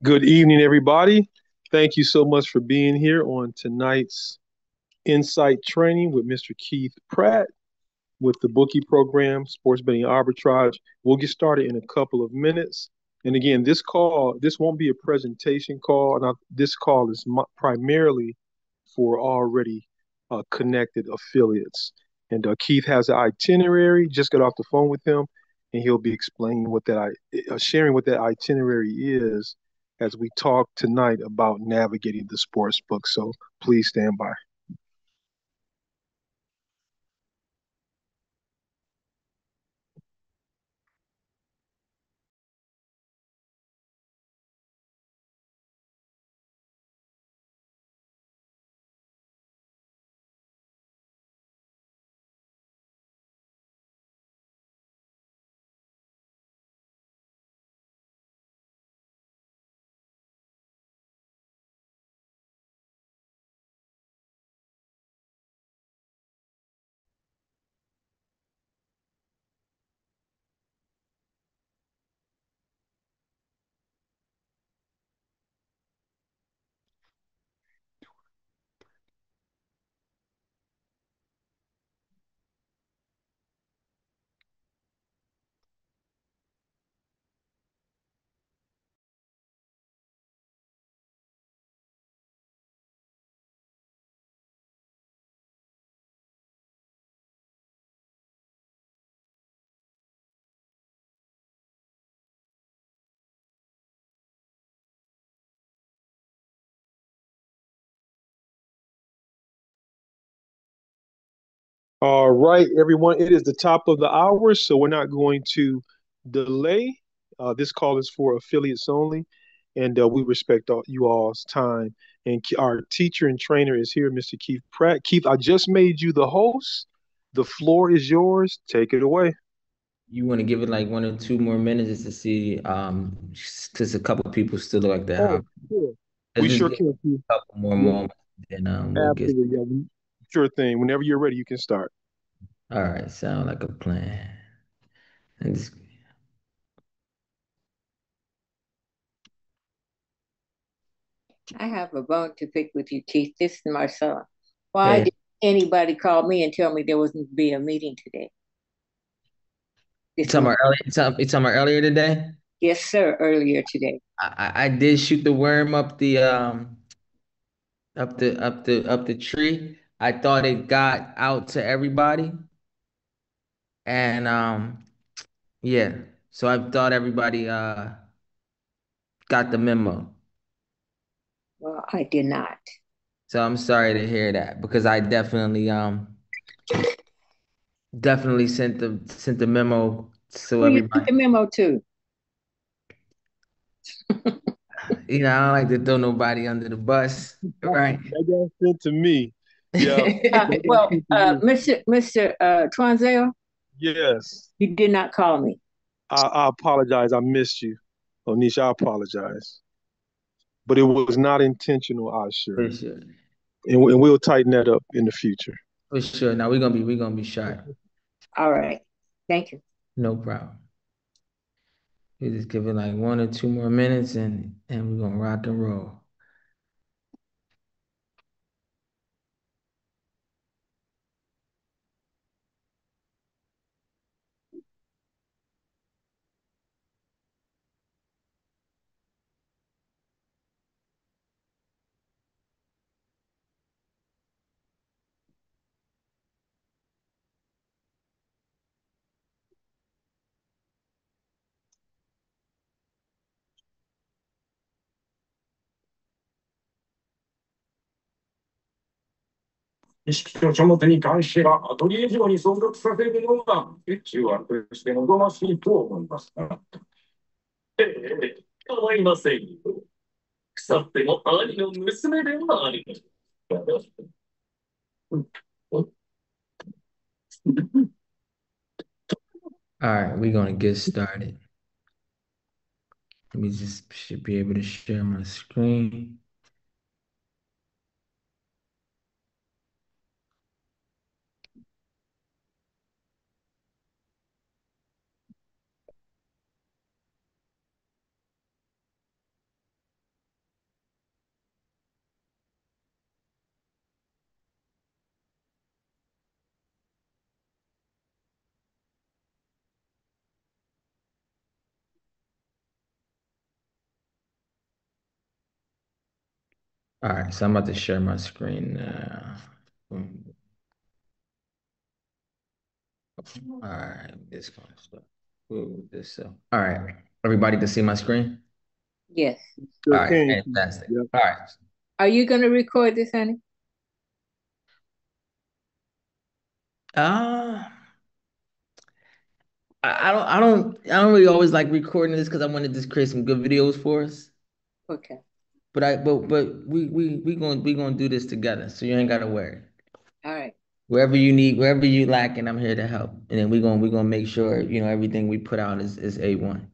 Good evening, everybody. Thank you so much for being here on tonight's Insight Training with Mr. Keith Pratt with the Bookie Program, Sports Betting Arbitrage. We'll get started in a couple of minutes. And again, this won't be a presentation call. This call is primarily for already connected affiliates. And Keith has an itinerary. Just got off the phone with him, and he'll be explaining sharing what that itinerary is as we talk tonight about navigating the sports book. So please stand by. All right, everyone. It is the top of the hour, so we're not going to delay. This call is for affiliates only, and we respect you all's time. And our teacher and trainer is here, Mr. Keith Pratt. Keith, I just made you the host. The floor is yours. Take it away. You want to give it like 1 or 2 more minutes just to see, because a couple people still like to Oh, hop. sure. Let's We just sure give can, Keith. it a couple more Yeah, moments, and we'll get. absolutely. Yeah, sure thing. Whenever you're ready, you can start. All right, sound like a plan. And just, I have a bone to pick with you, Keith. This is Marcella. Why hey, did anybody call me and tell me there wasn't be a meeting today? you This talking morning? about earlier? You talking about earlier today? Yes, sir, earlier today. I did shoot the worm up the tree. I thought it got out to everybody, and yeah. So I thought everybody got the memo. Well, I did not. So I'm sorry to hear that because I definitely sent the memo so Who you sent everybody. the memo to? I don't like to throw nobody under the bus, right? That got sent to me. Yeah, that got Well, sent to me. Mr. Tronzel, Yes. you did not call me. I apologize. I missed you. Onisha, I apologize. But it was not intentional, I assure. For sure. And we'll tighten that up in the future. For sure. Now we're gonna be sharp. All right. Thank you. No problem. We just give it like 1 or 2 more minutes and we're gonna rock and roll.意識と書物に関しては、アトリエ上に存続させるのが、中案として望ましいと思います。ええ、構いませんよ。腐っても兄の娘ではありません。All right, we're gonna get started. Let me just should be able to share my screen. All right, so I'm about to share my screen now. Boom. All right, this kind of stuff. Ooh, this all right. Everybody can see my screen? Yes. Sure All right, can. fantastic. Yep. All right. Are you going to record this, honey? Uh, I don't really always like recording this because I want to just create some good videos for us. Okay. But we gonna do this together, so you ain't gotta worry. All right. Wherever you need, wherever you lacking, I'm here to help. And then we're gonna make sure, everything we put out is A1.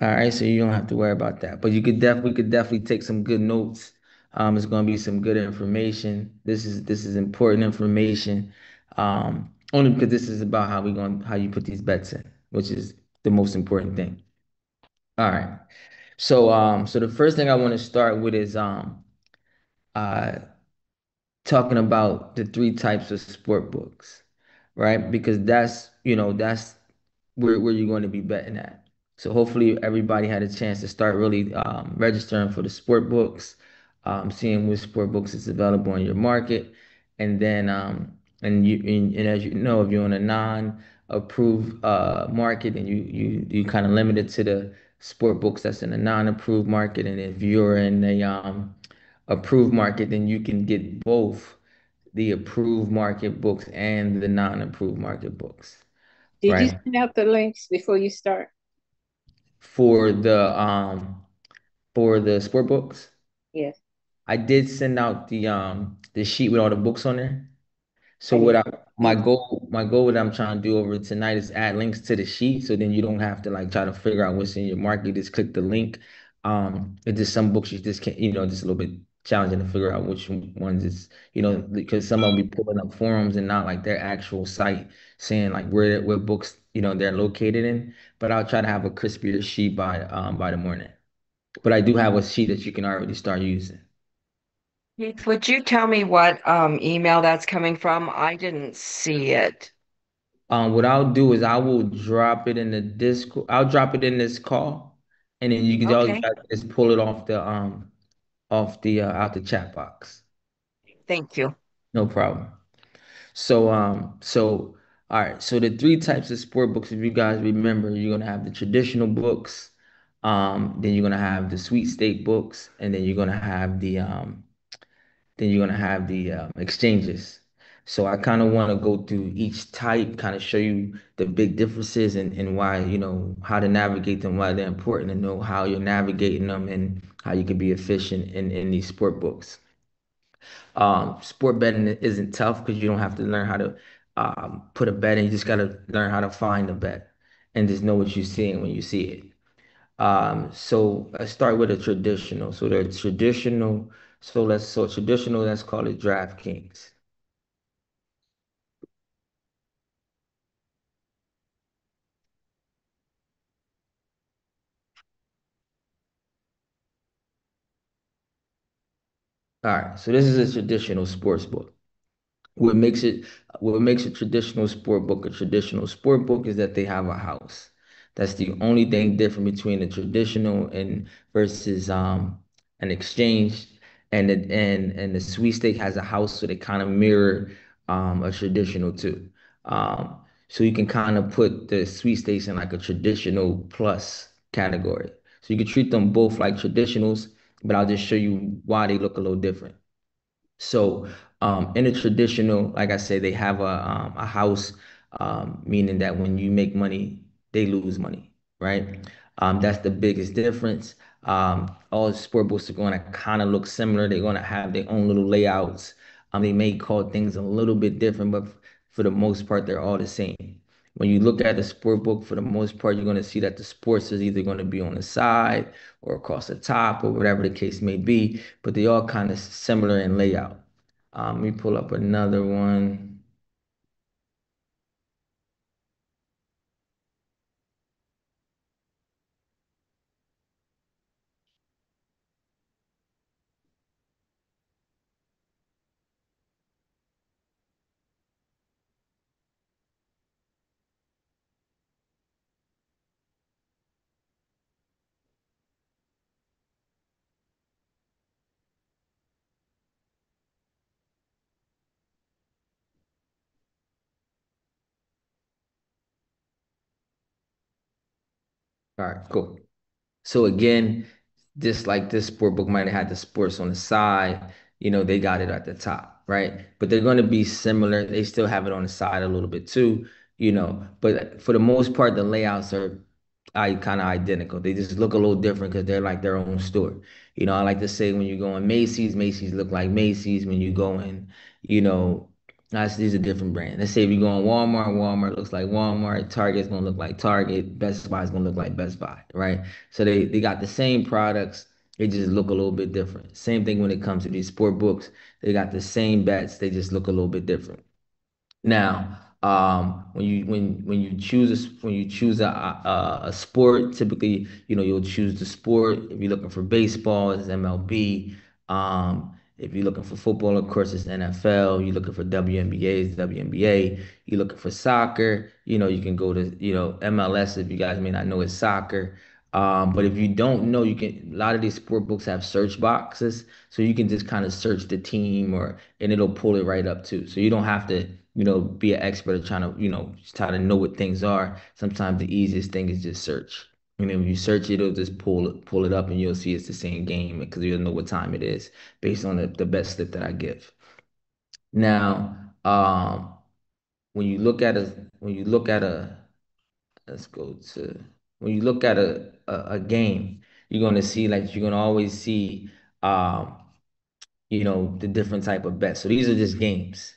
All right, so you don't have to worry about that. But we could definitely take some good notes. It's gonna be some good information. This is important information. Only because this is about how you put these bets in, which is the most important thing. All right. So the first thing I want to start with is uh talking about the three types of sport books, right? Because that's where you're going to be betting at. So hopefully everybody had a chance to start really registering for the sport books, seeing which sport books is available in your market, and then and as you know, if you're in a non-approved market, and you kind of limited to the sport books that's in a non-approved market, and if you're in a approved market, then you can get both the approved market books and the non-approved market books, Did you right? send out the links before you start? For the sport books, Yes. I did send out the sheet with all the books on there. So I what didn't I see that. my goal what I'm trying to do over tonight is add links to the sheet, so then you don't have to like try to figure out what's in your market. You just click the link. It's just some books you just can't, just a little bit challenging to figure out which ones is, because some of them be pulling up forums and not like their actual site saying like where books, they're located in. But I'll try to have a crispier sheet by the morning. But I do have a sheet that you can already start using. Keith, would you tell me what email that's coming from? I didn't see it. What I'll do is I will drop it in the Discord. I'll drop it in this call, and then you can all Okay, just pull it off the out the chat box. thank you. No problem. So all right. So the three types of sport books, if you guys remember, you're gonna have the traditional books, then you're gonna have the sweepstake books, and then you're gonna have the exchanges. So I kind of want to go through each type, kind of show you the big differences and why, how to navigate them, why they're important, and know how you're navigating them and how you can be efficient in these sport books. Sport betting isn't tough because you don't have to learn how to put a bet in. You just got to learn how to find a bet and just know what you're seeing when you see it. So let's start with a traditional. So traditional, let's call it DraftKings. All right, so this is a traditional sports book. What makes it what makes a traditional sport book a traditional sport book is that they have a house. That's the only thing different between a traditional and versus an exchange. And the sweepstake has a house, so they kind of mirror a traditional too. So you can kind of put the sweepstakes in like a traditional plus category. So you can treat them both like traditionals, but I'll just show you why they look a little different. So, in a traditional, like I said, they have a house, meaning that when you make money, they lose money, right? That's the biggest difference. All sport books are going to kind of look similar. They're going to have their own little layouts. They may call things a little bit different, but for the most part, they're all the same. When you look at the sport book, for the most part, you're going to see that the sports is either going to be on the side or across the top or whatever the case may be, but they all kind of similar in layout. Let me pull up another one. All right, cool. So again, just like this sport book might have had the sports on the side, they got it at the top, right? But they're going to be similar. They still have it on the side a little bit too, but for the most part, the layouts are kind of identical. They just look a little different because they're like their own store. I like to say when you go in Macy's, Macy's look like Macy's. When you go in, you know, these are different brands. Let's say if you go in Walmart, Walmart looks like Walmart. Target's gonna look like Target. Best Buy's gonna look like Best Buy, right? So they got the same products. They just look a little bit different. Same thing when it comes to these sport books. They got the same bets. They just look a little bit different. Now, when you choose a sport, typically, you'll choose the sport. If you're looking for baseball, it's MLB. If you're looking for football, of course, it's NFL. You're looking for WNBA, it's WNBA. You're looking for soccer, you can go to, MLS if you guys may not know it's soccer. But if you don't know, a lot of these sport books have search boxes, so you can just kind of search the team and it'll pull it right up too. So you don't have to, be an expert at trying to, just try to know what things are. Sometimes the easiest thing is just search. And then when you search it, it'll just pull it up and you'll see it's the same game because you'll know what time it is based on the bet slip that I give. Now, when you look at a when you look at a let's go to when you look at a game, you're gonna see like you're gonna always see the different type of bets. So these are just games.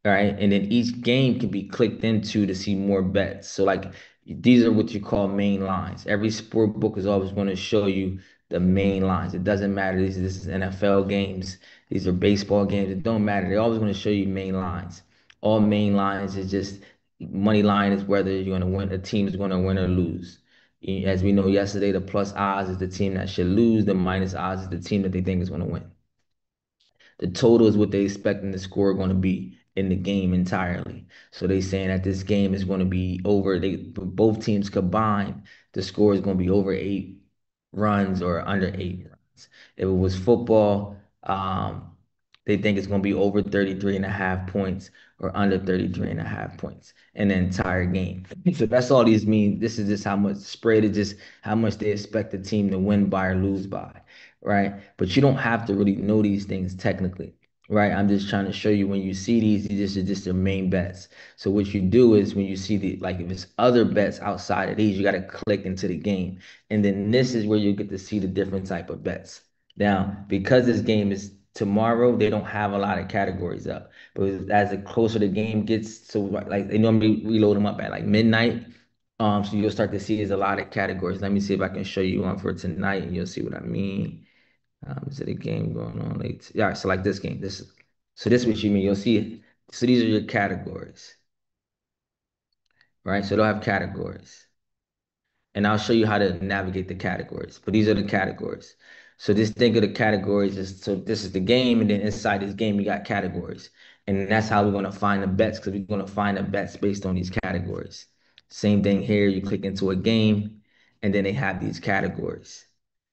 All right. And then each game can be clicked into to see more bets. So like these are what you call main lines. Every sport book is always going to show you the main lines. It doesn't matter. This is NFL games. These are baseball games. It don't matter. They're always going to show you main lines. All main lines is just money line is whether you're going to win, a team is going to win or lose. As we know yesterday, the plus odds is the team that should lose. The minus odds is the team that they think is going to win. The total is what they expecting the score going to be in the game entirely. So they saying that this game is going to be over. Both teams combined, the score is going to be over 8 runs or under 8 runs. If it was football, they think it's going to be over 33 and a half points or under 33 and a half points in the entire game. So that's all these mean. This is just how much spread is just how much they expect the team to win by or lose by, right? But you don't have to really know these things technically, right? I'm just trying to show you when you see these are just their main bets. So what you do is when you see like if it's other bets outside of these, you got to click into the game. And then this is where you get to see the different type of bets. Now, because this game is tomorrow, they don't have a lot of categories up. But as the closer the game gets, so like they normally reload them up at like midnight. So you'll start to see there's a lot of categories. Let me see if I can show you one for tonight, and you'll see what I mean. Is it a game going on late? Yeah, so like this game. So this is what you mean. You'll see it. So these are your categories, right? So they'll have categories. And I'll show you how to navigate the categories. But these are the categories. So just think of the categories so this is the game, and then inside this game you got categories. And that's how we're going to find the bets because we're going to find the bets based on these categories. Same thing here. You click into a game, and then they have these categories,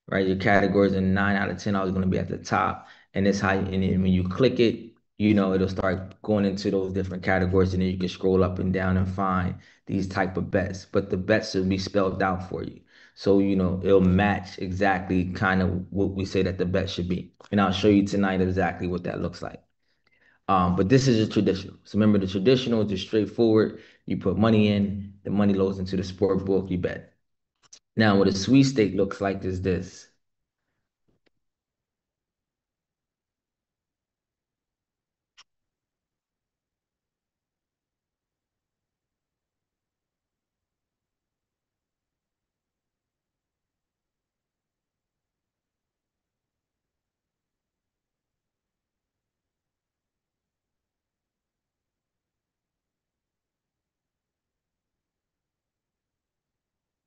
right? Your categories are 9 out of 10 always going to be at the top. And that's how, and then when you click it, it'll start going into those different categories, and then you can scroll up and down and find these type of bets, but the bets will be spelled out for you. So, it'll match exactly kind of what we say that the bet should be. And I'll show you tonight exactly what that looks like. But this is a traditional. So remember the traditional is just straightforward. You put money in, the money loads into the sport book, you bet. Now what a sweepstake looks like is this.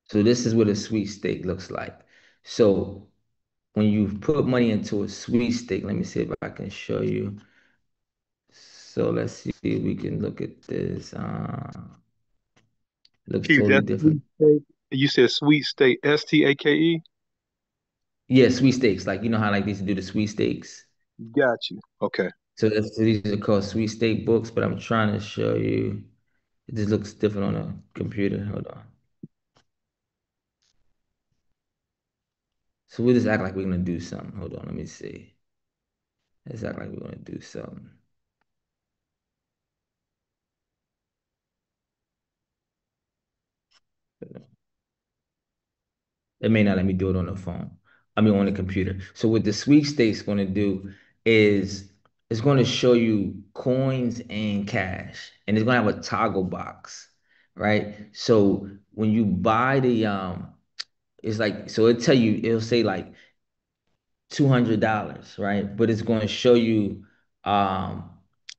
So this is what a sweepstake looks like. So when you put money into a sweepstake, let me see if I can show you. So let's see if we can look at this. Looks Keith, totally that's different. you said sweet state, STAKE. Yeah, sweepstakes. Like how like they used to do the sweepstakes. Got you. Okay. So these are called sweepstake books, but I'm trying to show you. It just looks different on a computer. Hold on. So we'll just act like we're gonna do something. Hold on, let me see. Let's act like we're gonna do something. It may not let me do it on the phone. I mean, on the computer. So what the sweepstakes going to do is it's going to show you coins and cash, and it's going to have a toggle box, right? So when you buy the it's like so it'll tell you it'll say like $200, right? But it's going to show you um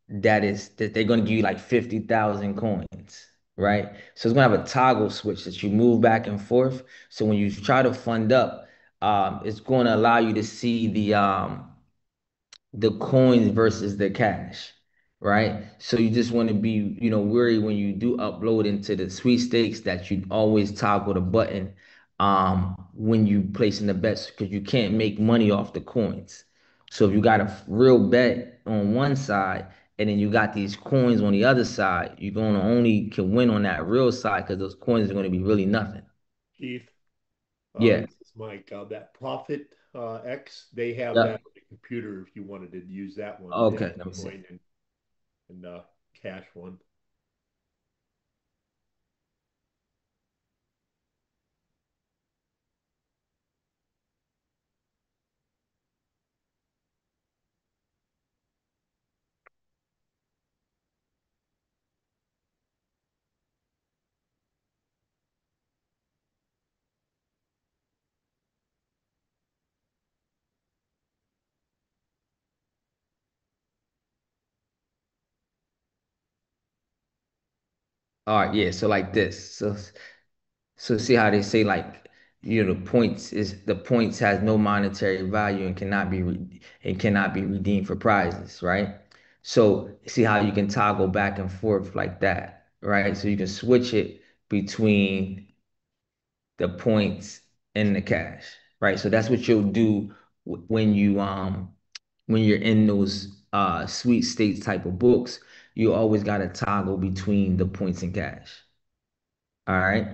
that they're going to give you like 50,000 coins, right? So it's going to have a toggle switch that you move back and forth. So when you try to fund up, it's going to allow you to see the coins versus the cash, right? So you just want to be, wary when you do upload into the sweepstakes that you always toggle the button when you placing the bets because you can't make money off the coins. So if you got a real bet on one side and then you got these coins on the other side, you're gonna only can win on that real side because those coins are gonna be really nothing. Keith, Yeah. this is Mike. That Profit X, they have Yeah. that on the computer if you wanted to use that one. Okay, let me see. Bitcoin and cash one. All right, yeah. So like this. So see how they say like the points has no monetary value and cannot be redeemed for prizes, right? So see how you can toggle back and forth like that, right? So you can switch it between the points and the cash, right? So that's what you'll do when you're in those sweet states type of books. You always got to toggle between the points and cash. All right.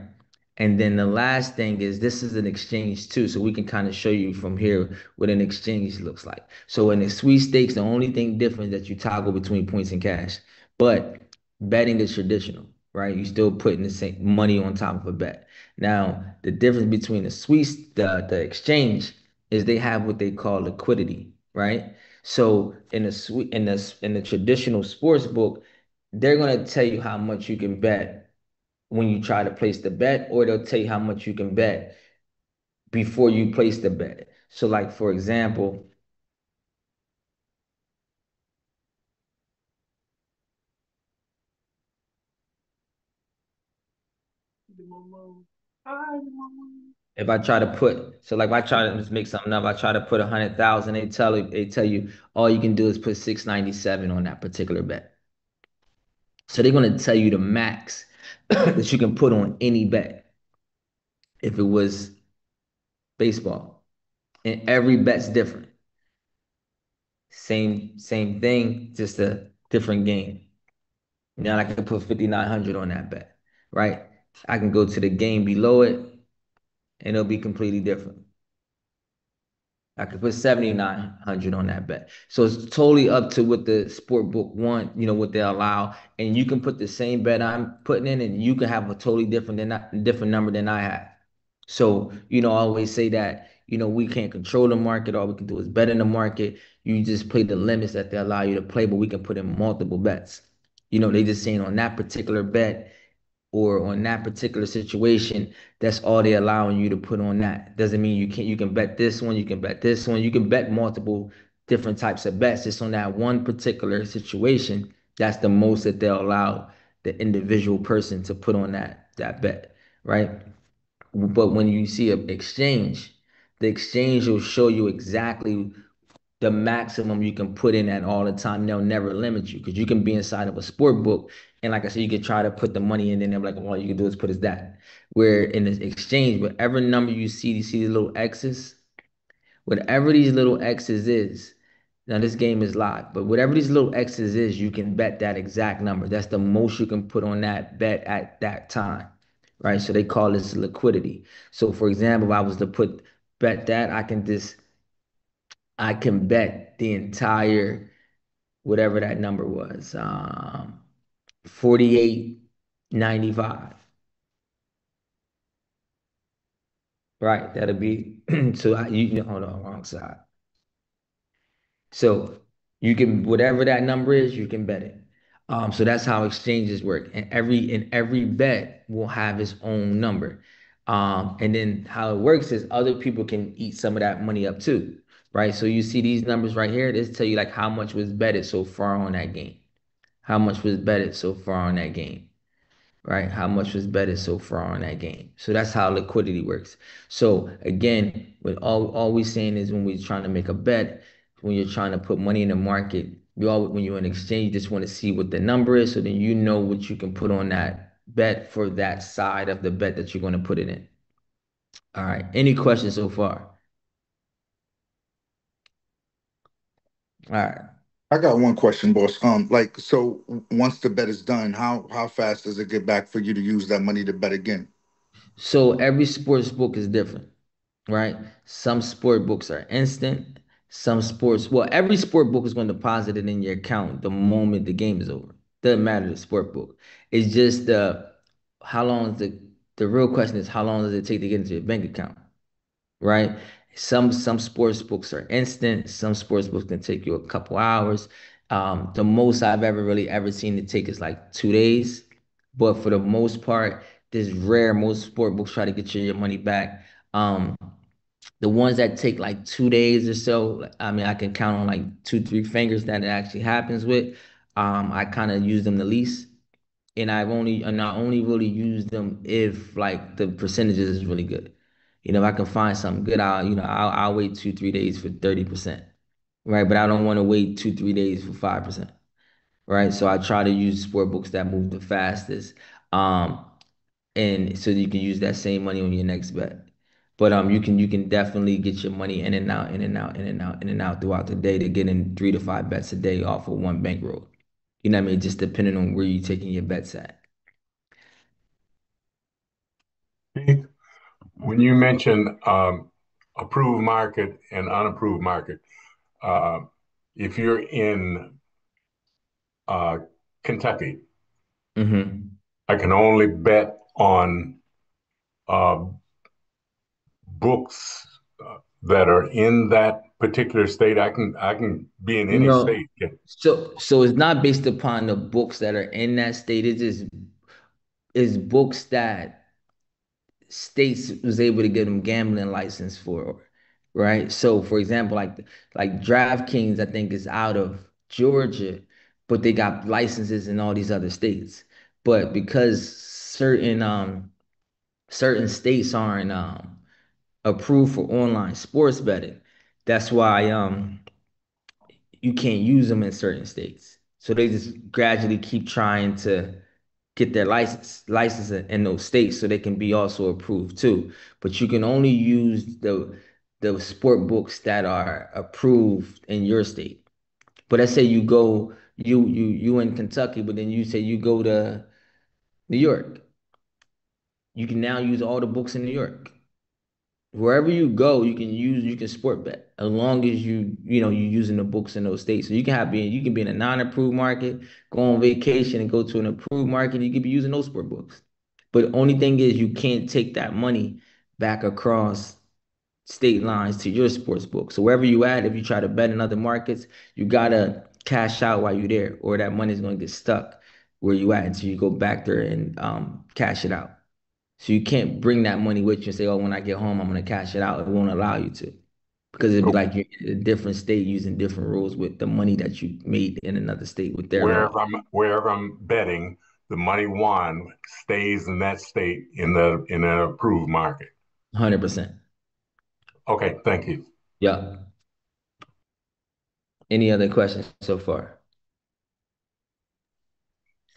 And then the last thing is this is an exchange too. So we can kind of show you from here what an exchange looks like. So in the sweepstakes, the only thing different is that you toggle between points and cash. But betting is traditional, right? You still putting the same money on top of a bet. Now, the difference between the exchange is they have what they call liquidity, right? So in the traditional sports book, they're gonna tell you how much you can bet when you try to place the bet, or they'll tell you how much you can bet before you place the bet. So, like for example, if I try to put, so like if I try to just make something up, I try to put 100,000, they tell you all you can do is put 697 on that particular bet. So they're gonna tell you the max that you can put on any bet if it was baseball. And every bet's different. Same thing, just a different game. Now I can put 5,900 on that bet, right? I can go to the game below it and it'll be completely different. I could put 7,900 on that bet. So it's totally up to what the sport book want, what they allow. And you can put the same bet I'm putting in and you can have a totally different number than I have. So, I always say that, we can't control the market. All we can do is bet in the market. You just play the limits that they allow you to play, but we can put in multiple bets. They just saying on that particular bet or on that particular situation, that's all they're allowing you to put on that. Doesn't mean you can bet this one, you can bet this one, you can bet multiple different types of bets just on that one particular situation. That's the most that they'll allow the individual person to put on that bet, right? But when you see an exchange, the exchange will show you exactly the maximum you can put in at all the time. They'll never limit you because you can be inside of a sport book. And like I said, you can try to put the money in and they're like, all you can do is put is that. Where in the exchange, whatever number you see these little X's, whatever these little X's is, now this game is live, but whatever these little X's is, you can bet that exact number. That's the most you can put on that bet at that time, right? So they call this liquidity. So for example, if I was to put bet that, I can bet the entire whatever that number was, 48.95. Right, that'll be so hold on, wrong side. So you can whatever that number is, you can bet it. So that's how exchanges work, and every bet will have its own number. And then how it works is other people can eat some of that money up too, right? So you see these numbers right here. This tell you like how much was betted so far on that game, how much was betted so far on that game, right? How much was betted so far on that game. So that's how liquidity works. So again, what all we saying is when we're trying to make a bet, when you're trying to put money in the market, when you're in exchange, you just want to see what the number is, so then you know what you can put on that bet for that side of the bet that you're going to put it in. All right. Any questions so far? All right. I got one question, boss. Like, so once the bet is done, how fast does it get back for you to use that money to bet again? So every sports book is different, right? Some sport books are instant. Well, every sport book is going to deposit it in your account the moment the game is over. Doesn't matter the sport book. It's just how long is the real question is how long does it take to get into your bank account, right? Some sports books are instant. Some sports books can take you a couple hours. The most I've ever seen it take is like 2 days. But for the most part, this rare. Most sport books try to get your money back. The ones that take like 2 days or so, I mean, I can count on like two, three fingers that it actually happens with. I kind of use them the least, and I only really use them if like the percentages is really good. If I can find something good, I'll wait 2, 3 days for 30%, right? But I don't want to wait 2, 3 days for 5%, right? So I try to use sport books that move the fastest, um, and so you can use that same money on your next bet. But you can definitely get your money in and out, in and out, in and out, in and out throughout the day to get in 3 to 5 bets a day off of one bankroll. You know what I mean? Just depending on where you're taking your bets at. Keith, when you mentioned approved market and unapproved market, uh, if you're in uh, Kentucky, Mm-hmm. I can only bet on uh, books that are in that particular state. I can be in any No, state. so it's not based upon the books that are in that state. It just is books that states was able to get them gambling license for, right? So for example, like DraftKings, I think is out of Georgia, but they got licenses in all these other states. But because certain states aren't approved for online sports betting, that's why you can't use them in certain states. So they just gradually keep trying to get their license in those states so they can be also approved too. But you can only use the sport books that are approved in your state. But let's say you in Kentucky, but then you say you go to New York. You can now use all the books in New York. Wherever you go, you can sport bet as long as you're using the books in those states. So you can be in a non-approved market, go on vacation and go to an approved market. You could be using those sport books. But the only thing is you can't take that money back across state lines to your sports book. So wherever you at, if you try to bet in other markets, you gotta cash out while you're there, or that money's gonna get stuck where you at until you go back there and cash it out. So you can't bring that money with you and say, "Oh, when I get home, I'm gonna cash it out." It won't allow you to, because it'd be like you're in a different state using different rules with the money that you made in another state with their law. Wherever I'm betting, the money won stays in that state in an approved market. 100%. Okay, thank you. Yeah. Any other questions so far?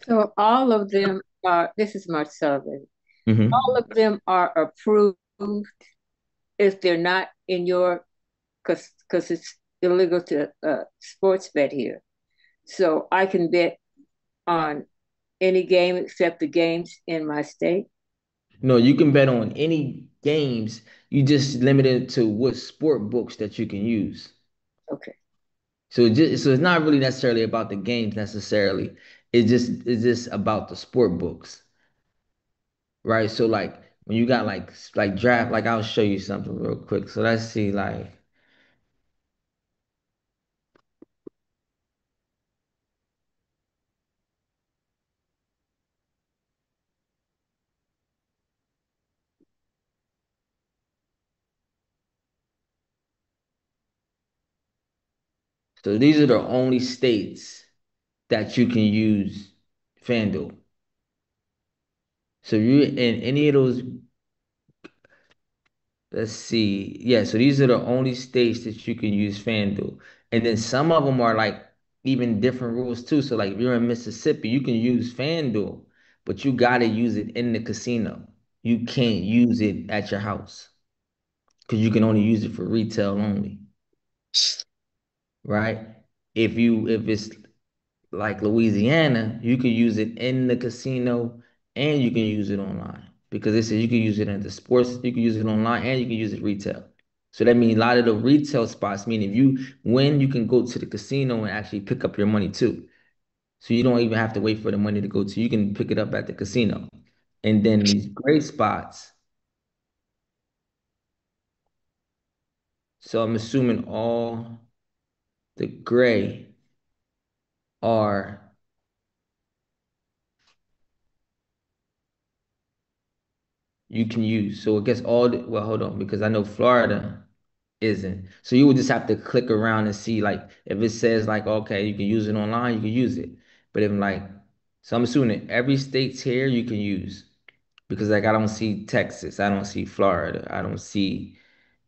So all of them are, this is Marcella, Mm-hmm. all of them are approved if they're not in your, because it's illegal to sports bet here. So I can bet on any game except the games in my state. No, you can bet on any games. You just limit it to what sport books that you can use. Okay. So it's not really necessarily about the games necessarily. It's just about the sport books, right? So like when you got like draft, like I'll show you something real quick. So let's see, like so these are the only states that you can use FanDuel. So you in any of those, let's see. Yeah, so these are the only states that you can use FanDuel. And then some of them are like even different rules too. So like if you're in Mississippi, you can use FanDuel, but you gotta use it in the casino. You can't use it at your house because you can only use it for retail only, right? If it's like Louisiana, you can use it in the casino and you can use it online because they said you can use it in the sports, you can use it online and you can use it retail. So that means a lot of the retail spots, meaning if you win, you can go to the casino and actually pick up your money too. So you don't even have to wait for the money to go to, you can pick it up at the casino. And then these gray spots. So I'm assuming all the gray are you can use. So I guess well, hold on, because I know Florida isn't. So you would just have to click around and see like if it says like okay, you can use it online, you can use it. But if like so I'm assuming every state's here you can use because like I don't see Texas, I don't see Florida, I don't see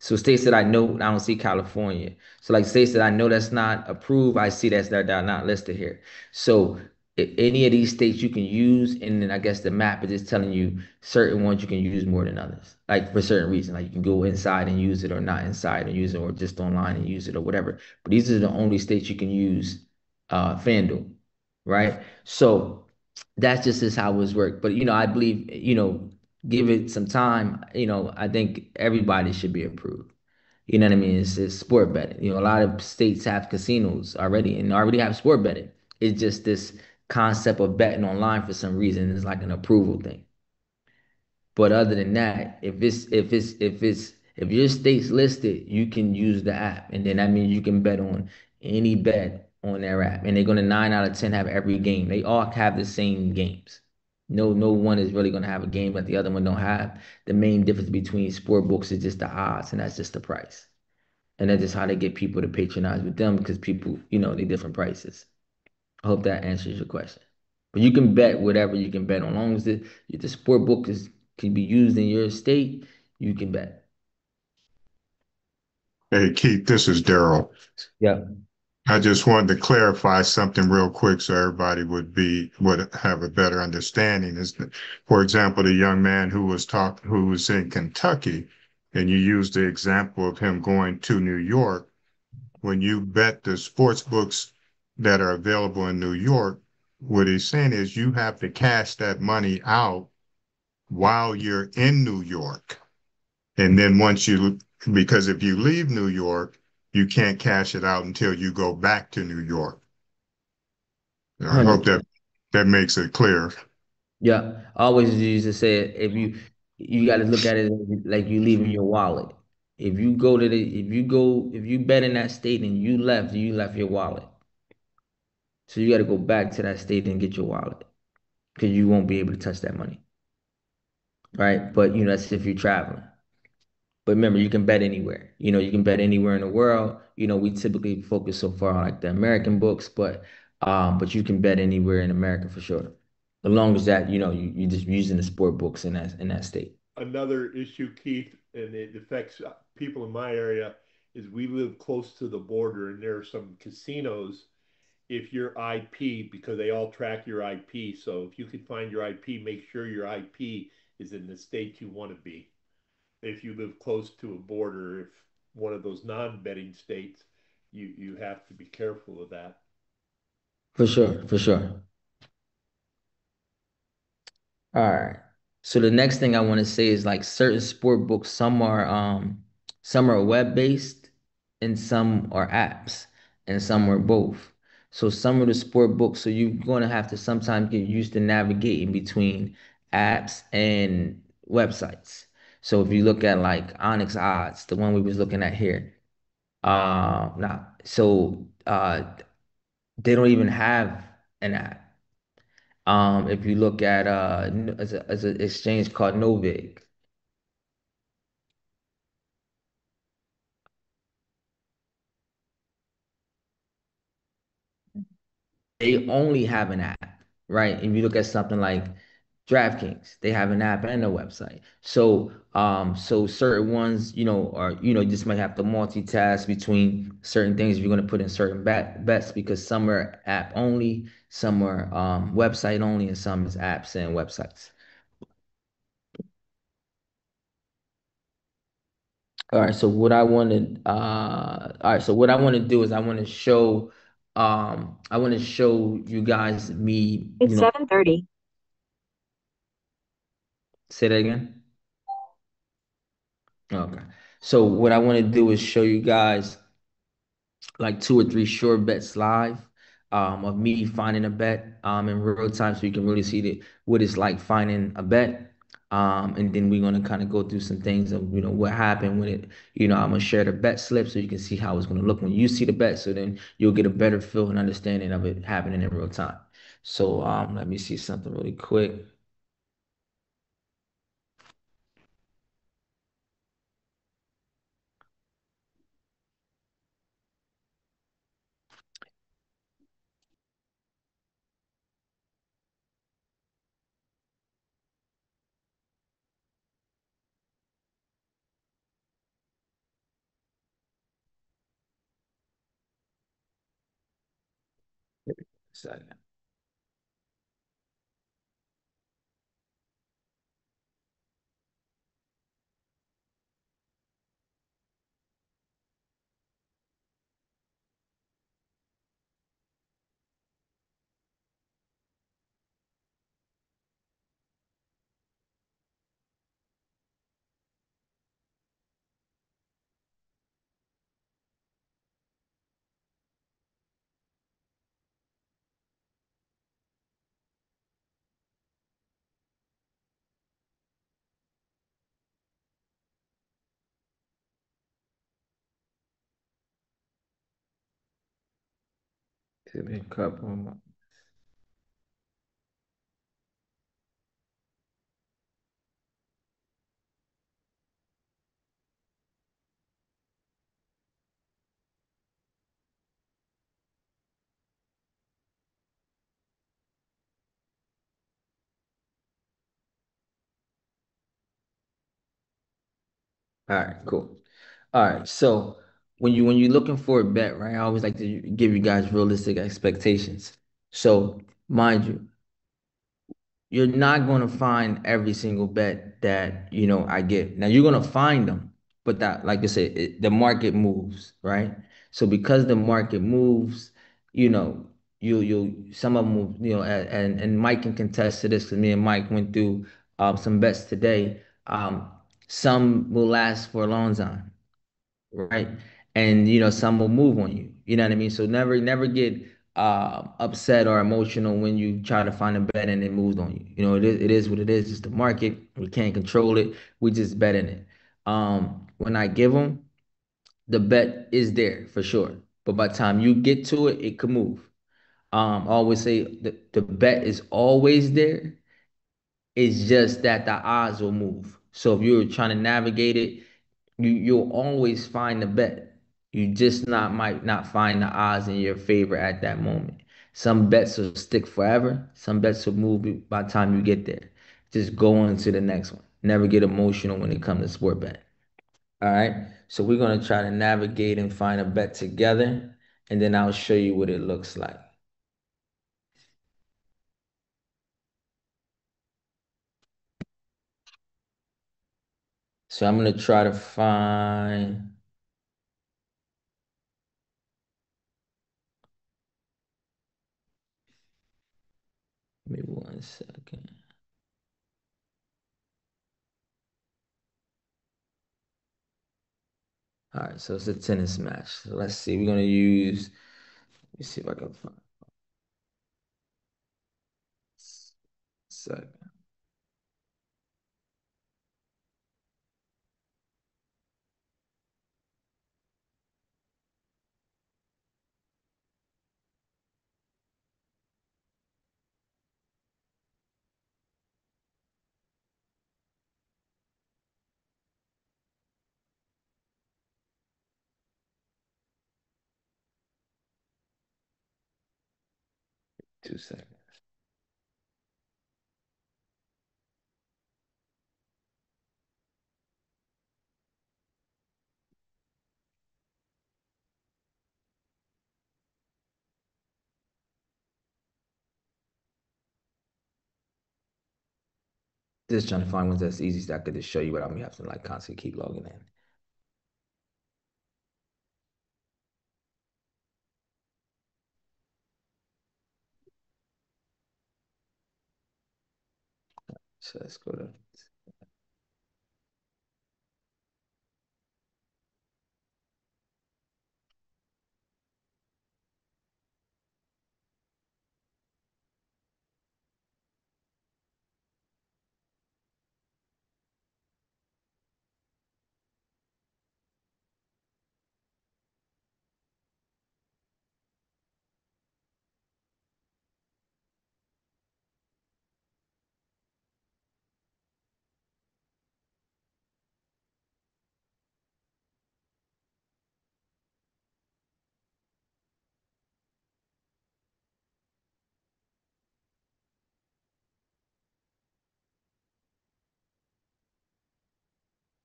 so states that I know, I don't see California. So like states that I know that's not approved, I see they're not listed here. So any of these states you can use, and then I guess the map is just telling you certain ones you can use more than others, like for certain reason, like you can go inside and use it, or not inside and use it, or just online and use it, or whatever. But these are the only states you can use FanDuel, right? So that's just is how it's worked. But I believe, give it some time, I think everybody should be approved. You know what I mean? It's sport betting. A lot of states have casinos already and already have sport betting. It's just this concept of betting online for some reason is like an approval thing. But other than that, if your state's listed, you can use the app, and then that means you can bet on any bet on their app, and they're gonna 9 out of 10 have every game. They all have the same games. No one is really gonna have a game that the other one don't have. The main difference between sport books is just the odds, and that's just the price. And that's just how they get people to patronize with them because people, they different prices. I hope that answers your question. But you can bet whatever you can bet on. As long as the sport book can be used in your state, you can bet. Hey, Keith, this is Daryl. Yeah. I just wanted to clarify something real quick so everybody would have a better understanding. For example, the young man who was in Kentucky, and you used the example of him going to New York. When you bet the sports books that are available in New York, what he's saying is you have to cash that money out while you're in New York. And then because if you leave New York, you can't cash it out until you go back to New York. I hope 100%. that makes it clear. Yeah. I always used to say it, if you got to look at it like you leaving your wallet. If you bet in that state and you left your wallet. So you got to go back to that state and get your wallet because you won't be able to touch that money. Right. But that's if you're traveling. But remember, you can bet anywhere. You can bet anywhere in the world. We typically focus so far on like the American books, but you can bet anywhere in America for sure. As long as that, you just using the sport books in that state. Another issue, Keith, and it affects people in my area, is we live close to the border, and there are some casinos. If your IP, because they all track your IP, so if you could find your IP, make sure your IP is in the state you want to be. If you live close to a border, if one of those non-betting states, you have to be careful of that. For sure, for sure. All right. So the next thing I want to say is like certain sport books, some are web based and some are apps and some are both. So some of the sport books, so you're going to have to sometimes get used to navigating between apps and websites. So if you look at like Onyx Odds, the one we was looking at here, now so they don't even have an app. If you look at as an exchange called Novig, they only have an app, right? If you look at something like DraftKings, they have an app and a website. So certain ones, are you just might have to multitask between certain things if you're going to put in certain bets because some are app only, some are website only, and some is apps and websites. All right, so what I wanted, all right, so what I want to do is I want to show you guys me, It's 7:30. say that again. Okay. So what I want to do is show you guys like two or three short bets live, of me finding a bet in real time so you can really see what it's like finding a bet. And then we're gonna kind of go through some things of what happened when it, I'm gonna share the bet slip so you can see how it's gonna look when you see the bet, so then you'll get a better feel and understanding of it happening in real time. So let me see something really quick. Second. Give me a couple more. All right, cool. All right, so when you're looking for a bet, right? I always like to give you guys realistic expectations. So mind you, you're not going to find every single bet that I get. Now you're going to find them, but that, like I said, the market moves, right? So because the market moves, you know, you some of them move, and Mike can contest to this because me and Mike went through some bets today. Some will last for a long time, right? And some will move on you. You know what I mean? So never get upset or emotional when you try to find a bet and it moves on you. It is what it is. It's the market. We can't control it. We just bet in it. When I give them, the bet is there for sure. But by the time you get to it, it could move. I always say the bet is always there. It's just that the odds will move. So if you're trying to navigate it, you'll always find the bet. You just might not find the odds in your favor at that moment. Some bets will stick forever. Some bets will move by the time you get there. Just go on to the next one. Never get emotional when it comes to sport bet. All right. So we're gonna try to navigate and find a bet together, and then I'll show you what it looks like. So I'm gonna try to find. Give me 1 second. All right, so it's a tennis match. So let's see. We're gonna use. Let me see if I can find. Second. 2 seconds. Just trying to find ones that's easy so I could just show you without me having to like constantly keep logging in. So let's go to.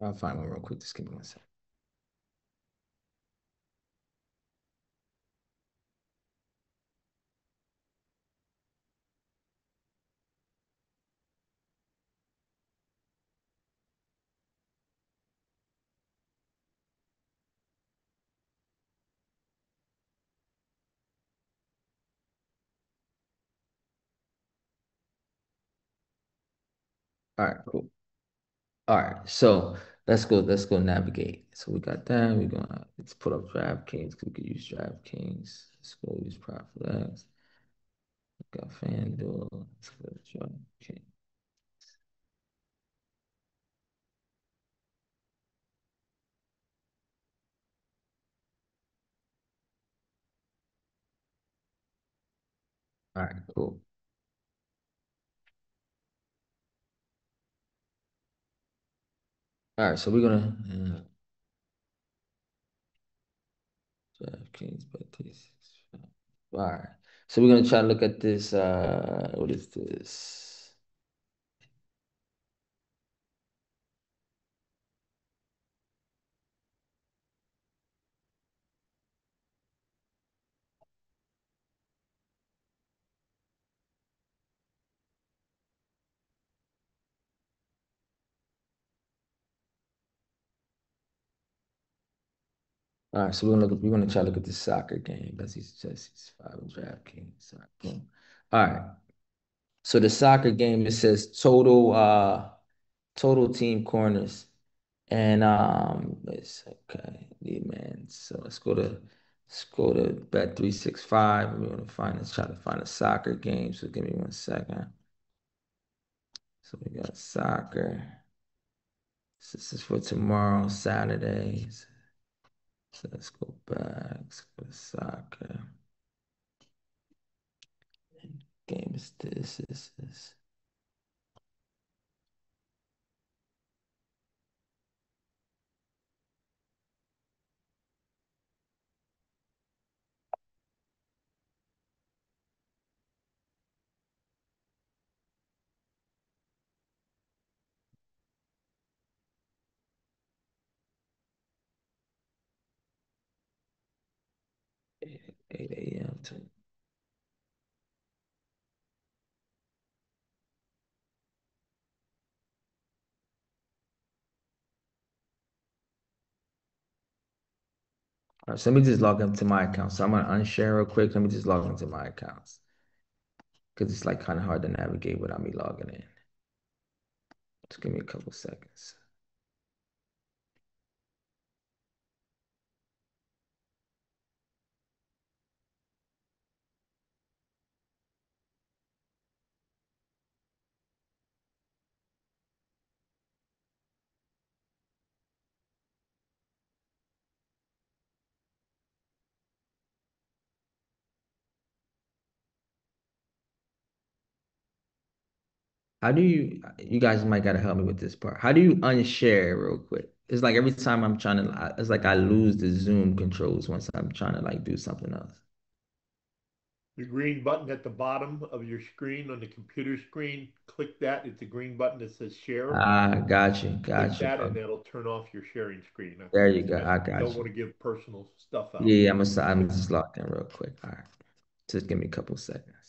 I'll find one real quick. Just give me 1 second. All right, cool. All right, so let's go navigate. So we got that. We're gonna let's put up DraftKings. We could use DraftKings. Let's go use Prophet. We got FanDuel. Let's go to DraftKings. All right, cool. All right, so we're gonna DraftKings bet 365. All right. So we're gonna try to look at this. What is this? All right, so we're gonna try to look at this soccer game. That's he's 5 on DraftKings. All right, boom. All right. So the soccer game, it says total team corners. And it's okay, lead man. So let's go to bet 365. We're gonna try to find a soccer game. So give me 1 second. So we got soccer. So this is for tomorrow, Saturday. So let's go back. Let's go to soccer. Game is this. This is 8 a.m. to All right, so let me just log into my account. So I'm gonna unshare real quick. Let me just log into my accounts because it's like kind of hard to navigate without me logging in. Just give me a couple seconds. How do you guys might gotta help me with this part. How do you unshare real quick? It's like every time I'm trying to, it's like I lose the Zoom controls once I'm trying to like do something else. The green button at the bottom of your screen on the computer screen, click that. It's a green button that says share. Ah, Click got you, that bro. and that'll turn off your sharing screen. There you go. I You don't got you. want to give personal stuff out. Yeah, I'm just locked in real quick. All right. Just give me a couple seconds.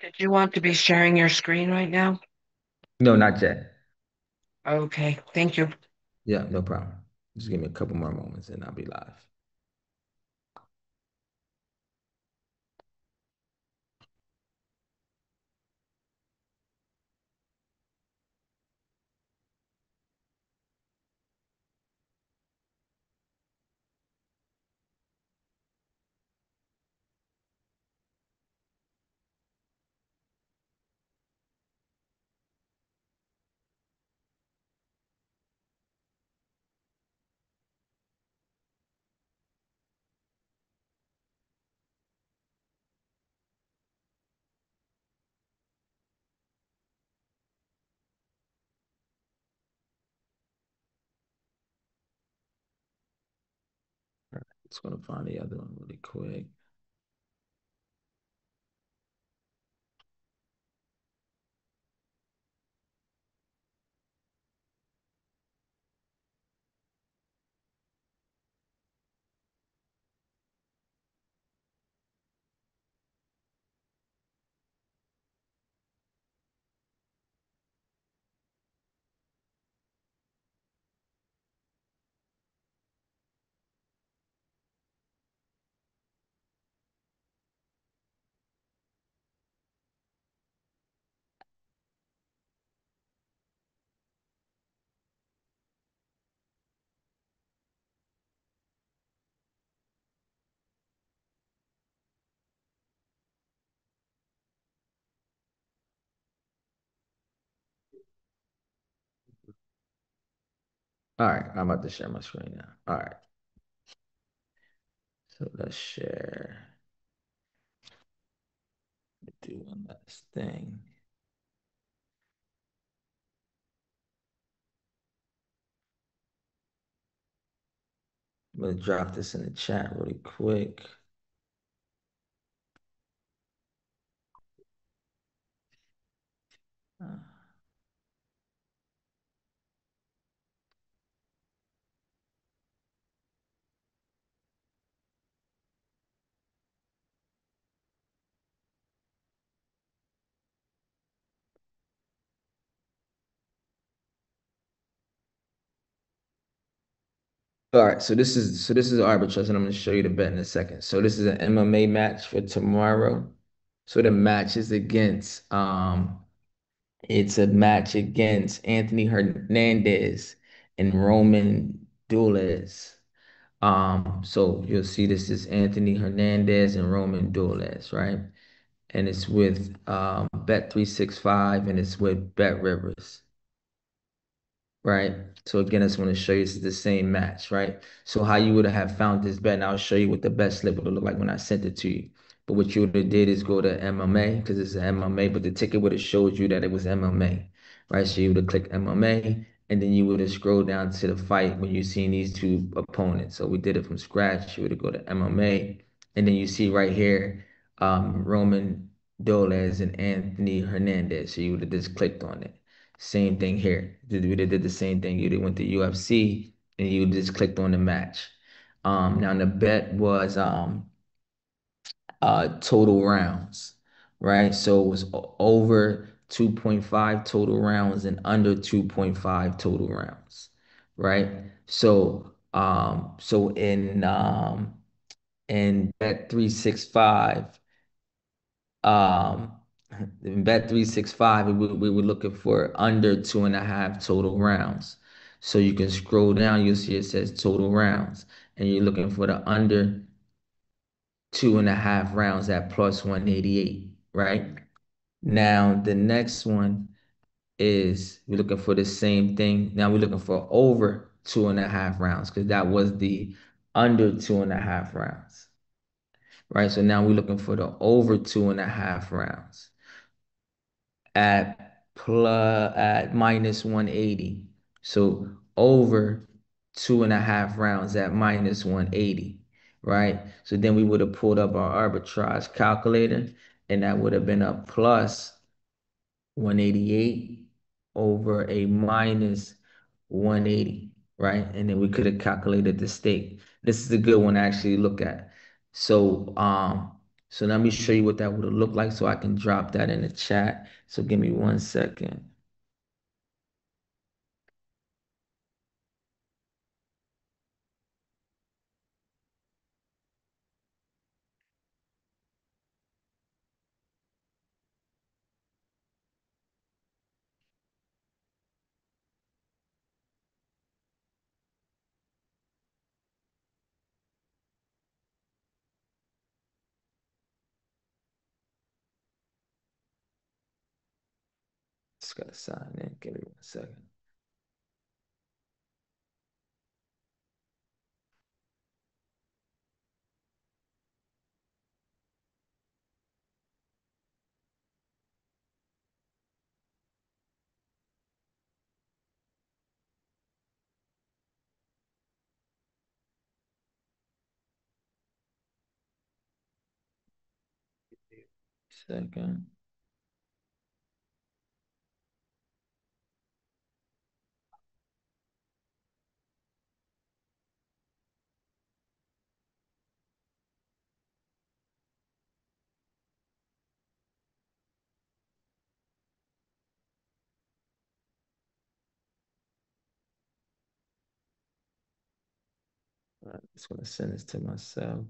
Did you want to be sharing your screen right now? No, not yet. Okay, thank you. Yeah, no problem. Just give me a couple more moments and I'll be live. Just gonna find the other one really quick. All right, I'm about to share my screen now. All right. So let's share. Do one last thing. I'm gonna drop this in the chat really quick. Uh, All right, so this is arbitrage, and I'm gonna show you the bet in a second. So this is an MMA match for tomorrow. So the match is against it's a match against Anthony Hernandez and Roman Dueles. So you'll see this is Anthony Hernandez and Roman Dueles, right? And it's with Bet365 and it's with Bet Rivers. right? So again, I just want to show you this is the same match, right? So how you would have found this bet, and I'll show you what the bet slip would look like when I sent it to you. But what you would have did is go to MMA because it's an MMA, but the ticket would have showed you that it was MMA, right? So you would have clicked MMA, and then you would have scrolled down to the fight when you seen these two opponents. So we did it from scratch. You would have go to MMA, and then you see right here, Roman Dolez and Anthony Hernandez. So you would have just clicked on it. Same thing here. We did the same thing. You went to UFC and you just clicked on the match. Now the bet was total rounds, right? So it was over 2.5 total rounds and under 2.5 total rounds, right? So in bet 365, um, in bet 365, we were looking for under 2.5 total rounds. So you can scroll down, you'll see it says total rounds, and you're looking for the under 2.5 rounds at plus 188, right? Now the next one is we're looking for the same thing. Now we're looking for over 2.5 rounds because that was the under 2.5 rounds, right? So now we're looking for the over 2.5 rounds at minus 180. So over 2.5 rounds at minus 180, right? So then we would have pulled up our arbitrage calculator, and that would have been a plus 188 over a minus 180, right? And then we could have calculated the stake. This is a good one to actually look at. So let me show you what that would have looked like so I can drop that in the chat. So give me 1 second. Just gotta sign in. Give me 1 second. Second. All right, just gonna send this to myself.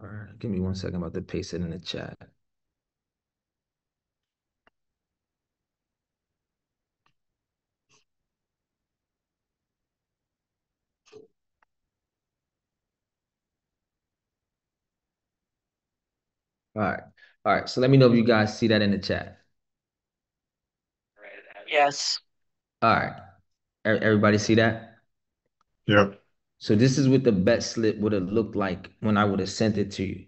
All right, give me 1 second. I'm about to paste it in the chat. All right. All right. So let me know if you guys see that in the chat. Yes. All right. Everybody see that? Yep. So this is what the bet slip would have looked like when I would have sent it to you,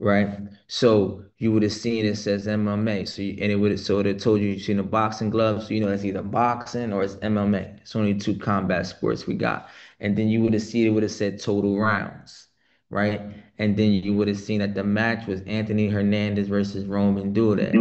right? So you would have seen it says MMA. And it would have so it have told you you've seen the boxing gloves. So you know it's either boxing or it's MMA. It's only two combat sports we got. And then you would have seen it would have said total rounds, right? And then you would have seen that the match was Anthony Hernandez versus Roman Dolez.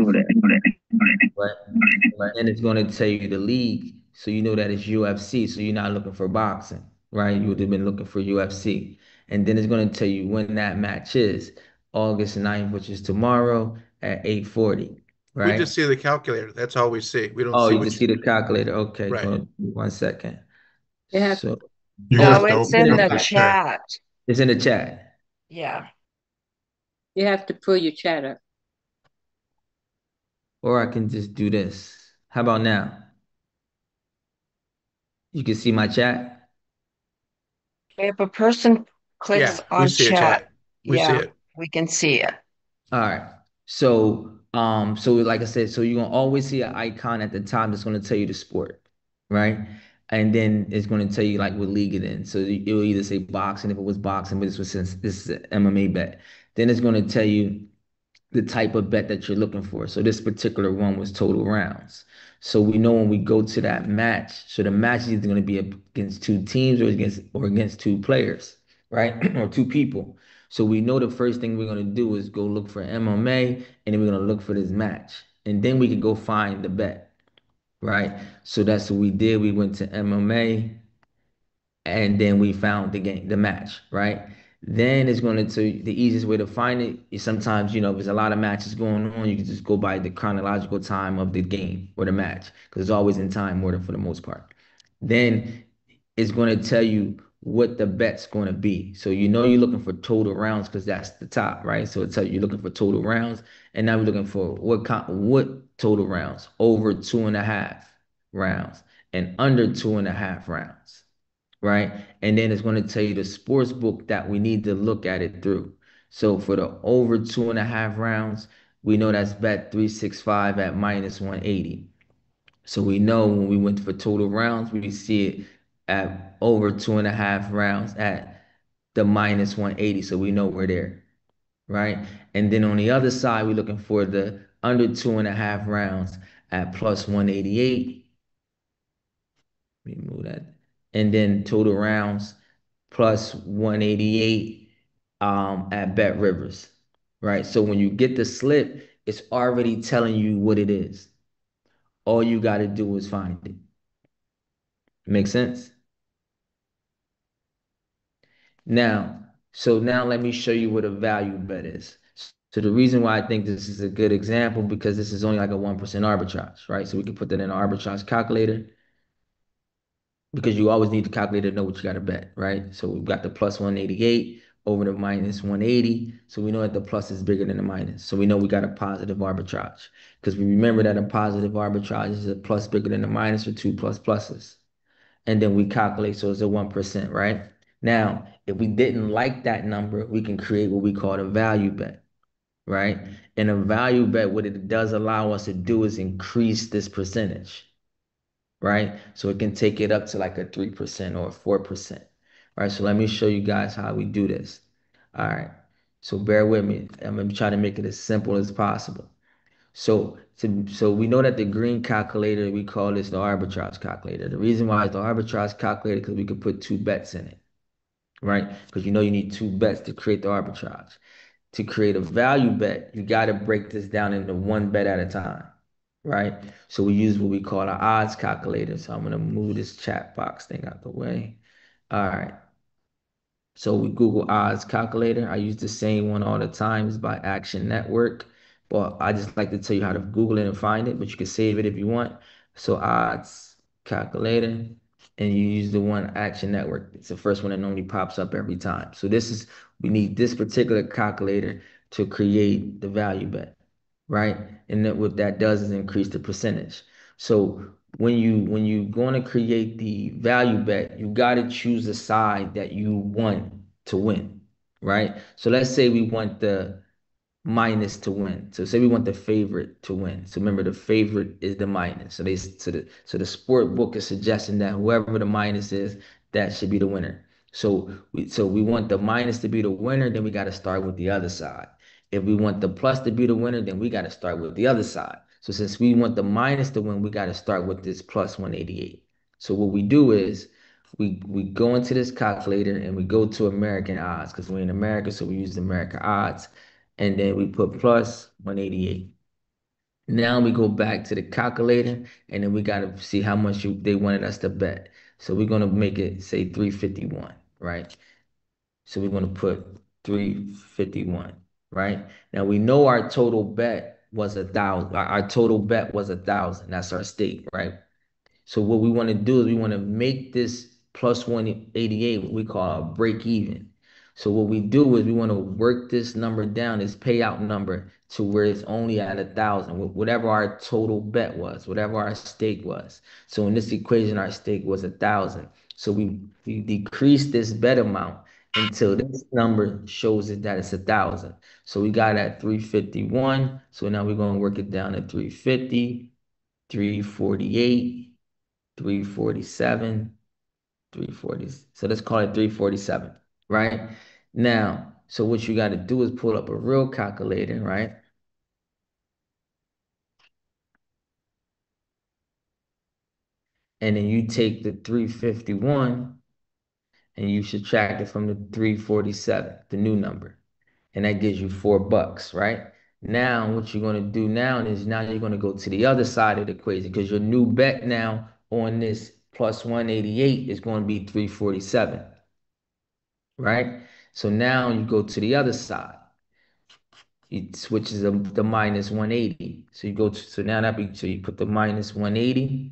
Right? And it's going to tell you the league, so you know that it's UFC. So you're not looking for boxing, right? You would have been looking for UFC. And then it's going to tell you when that match is, August 9th, which is tomorrow at 8:40, We right? just see the calculator. That's all we see. We don't Oh, see you can see the calculator. Okay, Right. hold on 1 second. Yeah. So You No, have to it's open in up the the chat. chat. it's in the chat. Yeah. You have to pull your chat up. Or I can just do this. How about now? You can see my chat? If a person clicks Yeah, we on see a chat, chat. We see yeah, it. we can see it. All right. So So like I said, so you're gonna always see an icon at the top that's gonna tell you the sport, right? And then it's gonna tell you like what league it in. So it will either say boxing if it was boxing, but this is an MMA bet. Then it's gonna tell you the type of bet that you're looking for. So this particular one was total rounds. So we know when we go to that match, so the match is either going to be against two teams or against two players, right? Or two people. So we know the first thing we're going to do is go look for MMA, and then we're going to look for this match. And then we can go find the bet, right? So that's what we did. We went to MMA, and then we found the match, right? Then it's going to the easiest way to find it is sometimes, if there's a lot of matches going on, you can just go by the chronological time of the game or the match because it's always in time order for the most part. Then it's going to tell you what the bet's going to be. So you're looking for total rounds because that's the top, right? So it tells you you're looking for total rounds, and now we're looking for what total rounds over 2.5 rounds and under 2.5 rounds, right? And then it's going to tell you the sports book that we need to look at it through. So for the over 2.5 rounds, we know that's bet 365 at minus 180. So we know when we went for total rounds, we see it at over 2.5 rounds at the minus 180. So we know we're there, right? And then on the other side, we're looking for the under 2.5 rounds at plus 188. Let me move that. And then total rounds plus 188 at Bet Rivers, right? So when you get the slip, it's already telling you what it is. All you got to do is find it. Make sense? Now let me show you what a value bet is. So the reason why I think this is a good example, because this is only like a 1% arbitrage, right? So we can put that in an arbitrage calculator, because you always need the calculator to know what you got to bet, right? So we've got the plus 188 over the minus 180. So we know that the plus is bigger than the minus. So we know we got a positive arbitrage, because we remember that a positive arbitrage is a plus bigger than the minus, or two plus pluses. And then we calculate, so it's a 1%, right? Now, if we didn't like that number, we can create what we call a value bet, right? And a value bet, what it does allow us to do is increase this percentage, right? So it can take it up to like a 3% or 4%, right? So let me show you guys how we do this. All right. So bear with me. I'm going to try to make it as simple as possible. So we know that the green calculator, we call this the arbitrage calculator. The reason why it's the arbitrage calculator, because we could put two bets in it, right? Because you need two bets to create the arbitrage. To create a value bet, you got to break this down into one bet at a time, right? So we use what we call the odds calculator. So I'm going to move this chat box thing out the way. All right. So we Google odds calculator. I use the same one all the time. It's by Action Network. But I just like to tell you how to Google it and find it, but you can save it if you want. So odds calculator, and you use the one Action Network. It's the first one that normally pops up every time. So we need this particular calculator to create the value bet, right? And then what that does is increase the percentage. So when you going to create the value bet, you got to choose the side that you want to win, right? So let's say we want the minus to win. So say we want the favorite to win. So remember, the favorite is the minus. So the sport book is suggesting that whoever the minus is, that should be the winner. So we want the minus to be the winner, then we got to start with the other side. If we want the plus to be the winner, then we got to start with the other side. So since we want the minus to win, we got to start with this plus 188. So what we do is we go into this calculator and we go to American odds, because we're in America, so we use the American odds, and then we put plus 188. Now we go back to the calculator, and then we got to see how much they wanted us to bet. So we're going to make it say 351, right? So we're going to put 351, right? Now we know our total bet was 1,000. Our total bet was 1,000. That's our stake, right? So what we want to do is we want to make this plus 188 what we call a break even. So what we do is we want to work this number down, this payout number, to where it's only at 1,000, whatever our total bet was, whatever our stake was. So in this equation, our stake was 1,000. So we decrease this bet amount, until this number shows it that it's 1,000. So we got at 351. So now we're going to work it down to 350, 348, 347, 340. So let's call it 347, right? Now, so what you got to do is pull up a real calculator, right? And then you take the 351 and you subtract it from the 347, the new number. And that gives you $4, right? Now, what you're going to do now is now you're going to go to the other side of the equation because your new bet now on this plus 188 is going to be 347, right? So now you go to the other side. It switches the minus 180. So you go to, so now that be, so you put the minus 180.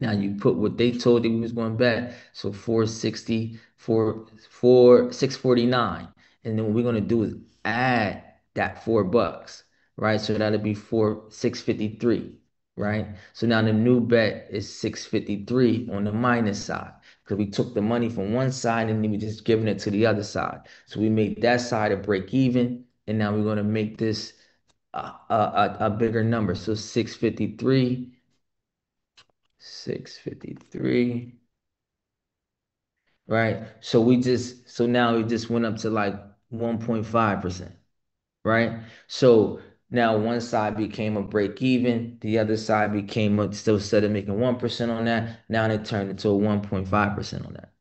Now you put what they told you was going to bet. So 460, 649. And then what we're going to do is add that $4, right? So that'll be 653, right? So now the new bet is 653 on the minus side because we took the money from one side and then we just giving it to the other side. So we made that side a break even, and now we're going to make this a bigger number. So 653. 653, right? So now we just went up to like 1.5%, right? So now one side became a break even, the other side became still instead of making 1% on that, now it turned into a 1.5% on that,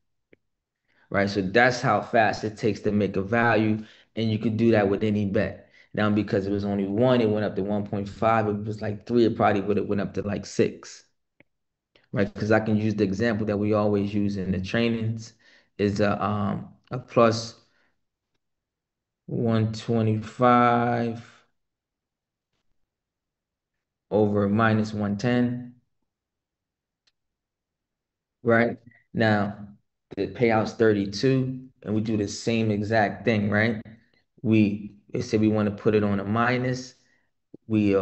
right? So that's how fast it takes to make a value, and you could do that with any bet. Now, because it was only one, it went up to 1.5. If it was like three, it probably would have went up to like 6. Right? Because I can use the example that we always use in the trainings is a plus 125 over minus 110. Right? Now the payout's 32, and we do the same exact thing, right? They say we want to put it on a minus. We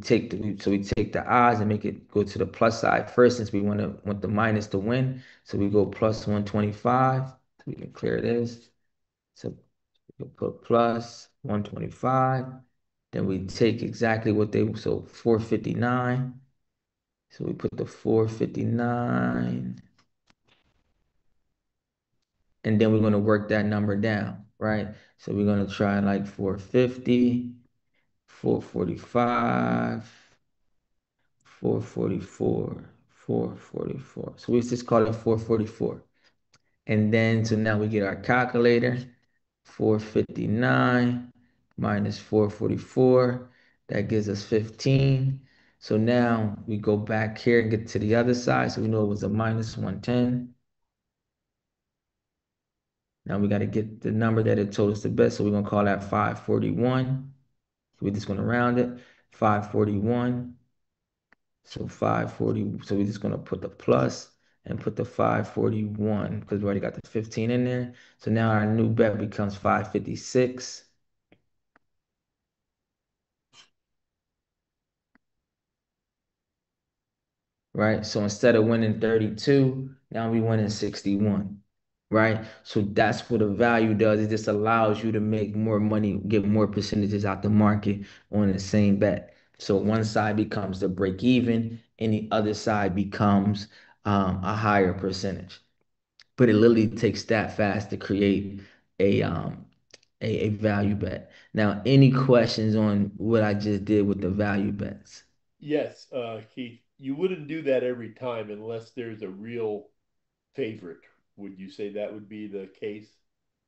take the odds and make it go to the plus side first since we want the minus to win. So we go plus 125. So we can clear this. So we can put plus 125. Then we take exactly what so 459. So we put the 459. And then we're going to work that number down, right? So we're going to try like 450, 445. 444, 444. So we just call it 444. And then, so now we get our calculator, 459 minus 444. That gives us 15. So now we go back here and get to the other side. So we know it was a minus 110. Now we got to get the number that it told us the best. So we're going to call that 541. So we're just going to round it, 541. So 540, so we're just gonna put the plus and put the 541 because we already got the 15 in there. So now our new bet becomes 556. Right? So instead of winning 32, now we winning 61. Right? So that's what a value does. It just allows you to make more money, get more percentages out the market on the same bet. So one side becomes the break even and the other side becomes a higher percentage. But it literally takes that fast to create a value bet. Now, any questions on what I just did with the value bets? Yes, Keith, you wouldn't do that every time unless there's a real favorite. Would you say that would be the case?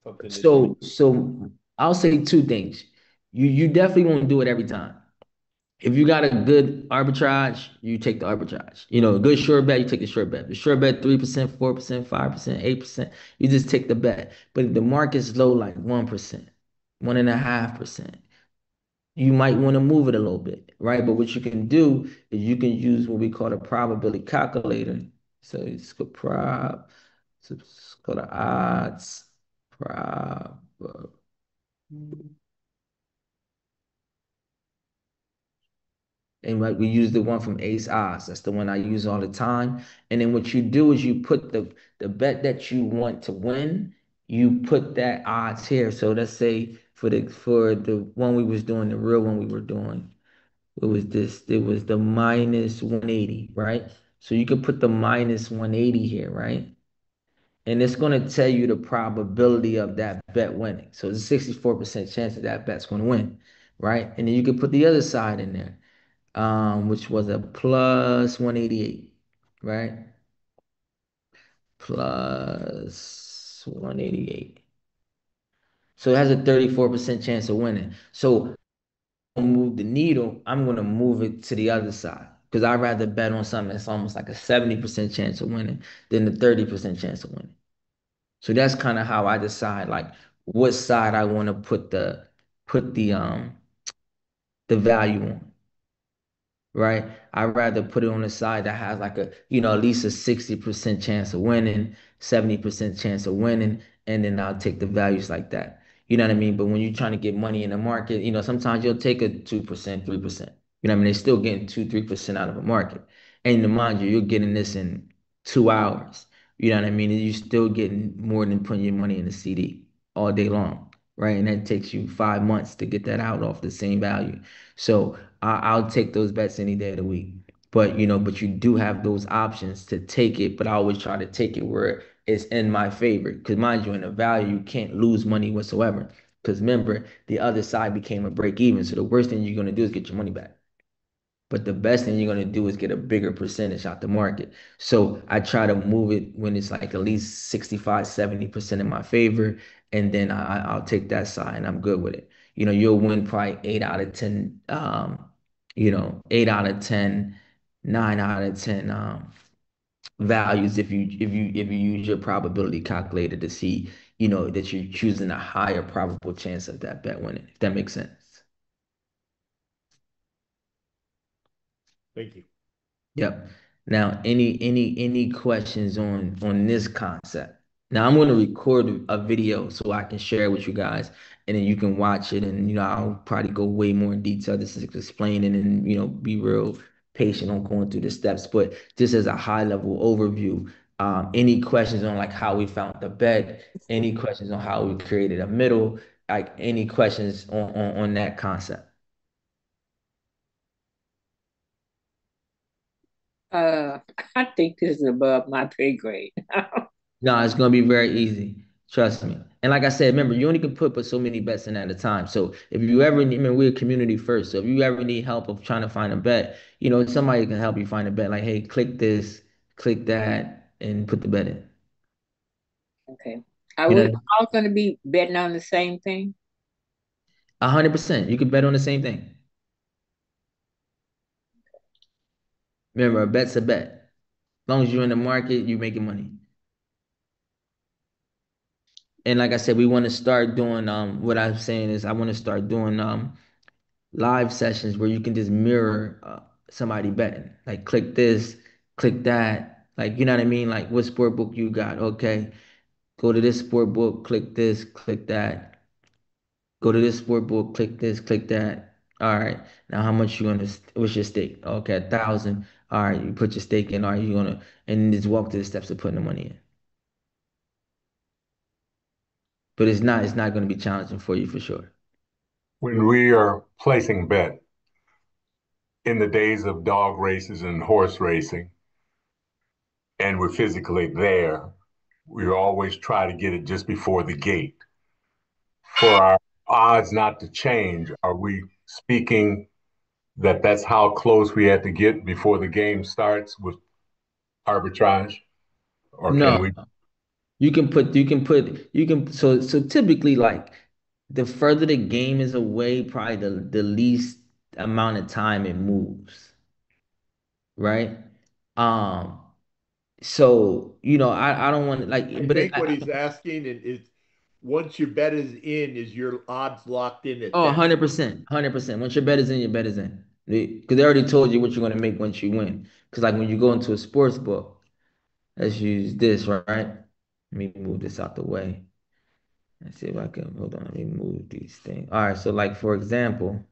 Something that So I'll say two things. You definitely won't do it every time. If you got a good arbitrage, you take the arbitrage. A good short bet, you take the short bet. The short bet 3%, 4%, 5%, 8%, you just take the bet. But if the market's low like 1%, 1.5%, you might want to move it a little bit, right? But what you can do is you can use what we call a probability calculator. So it's called the odds prob. And we use the one from Ace Odds. That's the one I use all the time. And then what you do is you put the bet that you want to win you put that odds here. So let's say for the one we was doing, the real one we were doing, it was the minus 180, right? So you could put the minus 180 here, right? And it's going to tell you the probability of that bet winning. So it's a 64% chance that that bet's going to win, right? And then you could put the other side in there, which was a plus 188, right? Plus 188. So it has a 34% chance of winning. So move the needle, I'm going to move it to the other side because I'd rather bet on something that's almost like a 70% chance of winning than the 30% chance of winning. So that's kind of how I decide like what side I want to put the value on, right? I'd rather put it on the side that has like at least a 60% chance of winning, 70% chance of winning, and then I'll take the values like that. You know what I mean? But when you're trying to get money in the market, sometimes you'll take a 2%, 3%. You know what I mean? They're still getting 2, 3% out of a market. And mind you, you're getting this in 2 hours. You know what I mean? And you're still getting more than putting your money in the CD all day long, right? And that takes you 5 months to get that out off the same value. So I'll take those bets any day of the week. But you do have those options to take it. But I always try to take it where it's in my favor. Because mind you, in the value, you can't lose money whatsoever. Because remember, the other side became a break even. So the worst thing you're gonna do is get your money back. But the best thing you're gonna do is get a bigger percentage out the market. So I try to move it when it's like at least 65, 70% in my favor, and then I'll take that side and I'm good with it. You'll win probably 8 out of 10, 8 out of 10, 9 out of 10 values if you use your probability calculator to see, that you're choosing a higher probable chance of that bet winning, if that makes sense. Thank you. Yep. Now, any questions on this concept? Now, I'm going to record a video so I can share it with you guys, and then you can watch it. And I'll probably go way more in detail. This is explaining and be real patient on going through the steps. But just as a high level overview, any questions on like how we found the bet? Any questions on how we created a middle? Like any questions on that concept? Uh, I think this is above my pay grade. No, it's gonna be very easy. Trust me. And like I said, remember, you only can put so many bets in at a time. So if you ever need, I mean, we're community first. So if you ever need help of trying to find a bet, somebody can help you find a bet. Like, hey, click this, click that, and put the bet in. Okay. Are You we know, all going to be betting on the same thing? 100%. You can bet on the same thing. Remember, a bet's a bet. As long as you're in the market, you're making money. And like I said, we want to start doing what I'm saying is I want to start doing live sessions where you can just mirror somebody betting. Like click this, click that. Like, you know what I mean? Like what sport book you got? Okay. Go to this sport book, click this, click that. Go to this sport book, click this, click that. All right. Now how much you gonna what's your stake? Okay, 1,000. All right, you put your stake in. All right, you gonna and just walk through the steps of putting the money in. But it's not gonna be challenging for you for sure. When we are placing bet in the days of dog races and horse racing, and we're physically there, we always try to get it just before the gate. For our odds not to change, are we speaking that that's how close we had to get before the game starts with arbitrage? Or can No, we? so typically like the further the game is away, probably the least amount of time it moves, right? Um, so I don't want to I like, but think what he's asking is once your bet is in, is your odds locked in at oh, that? 100%, 100%. Once your bet is in, your bet is in. Because they already told you what you're gonna make once you win. Because like when you go into a sports book, let's use this, right? Let me move this out the way. Let's see if I can hold on. Let me move these things. All right, so like for example.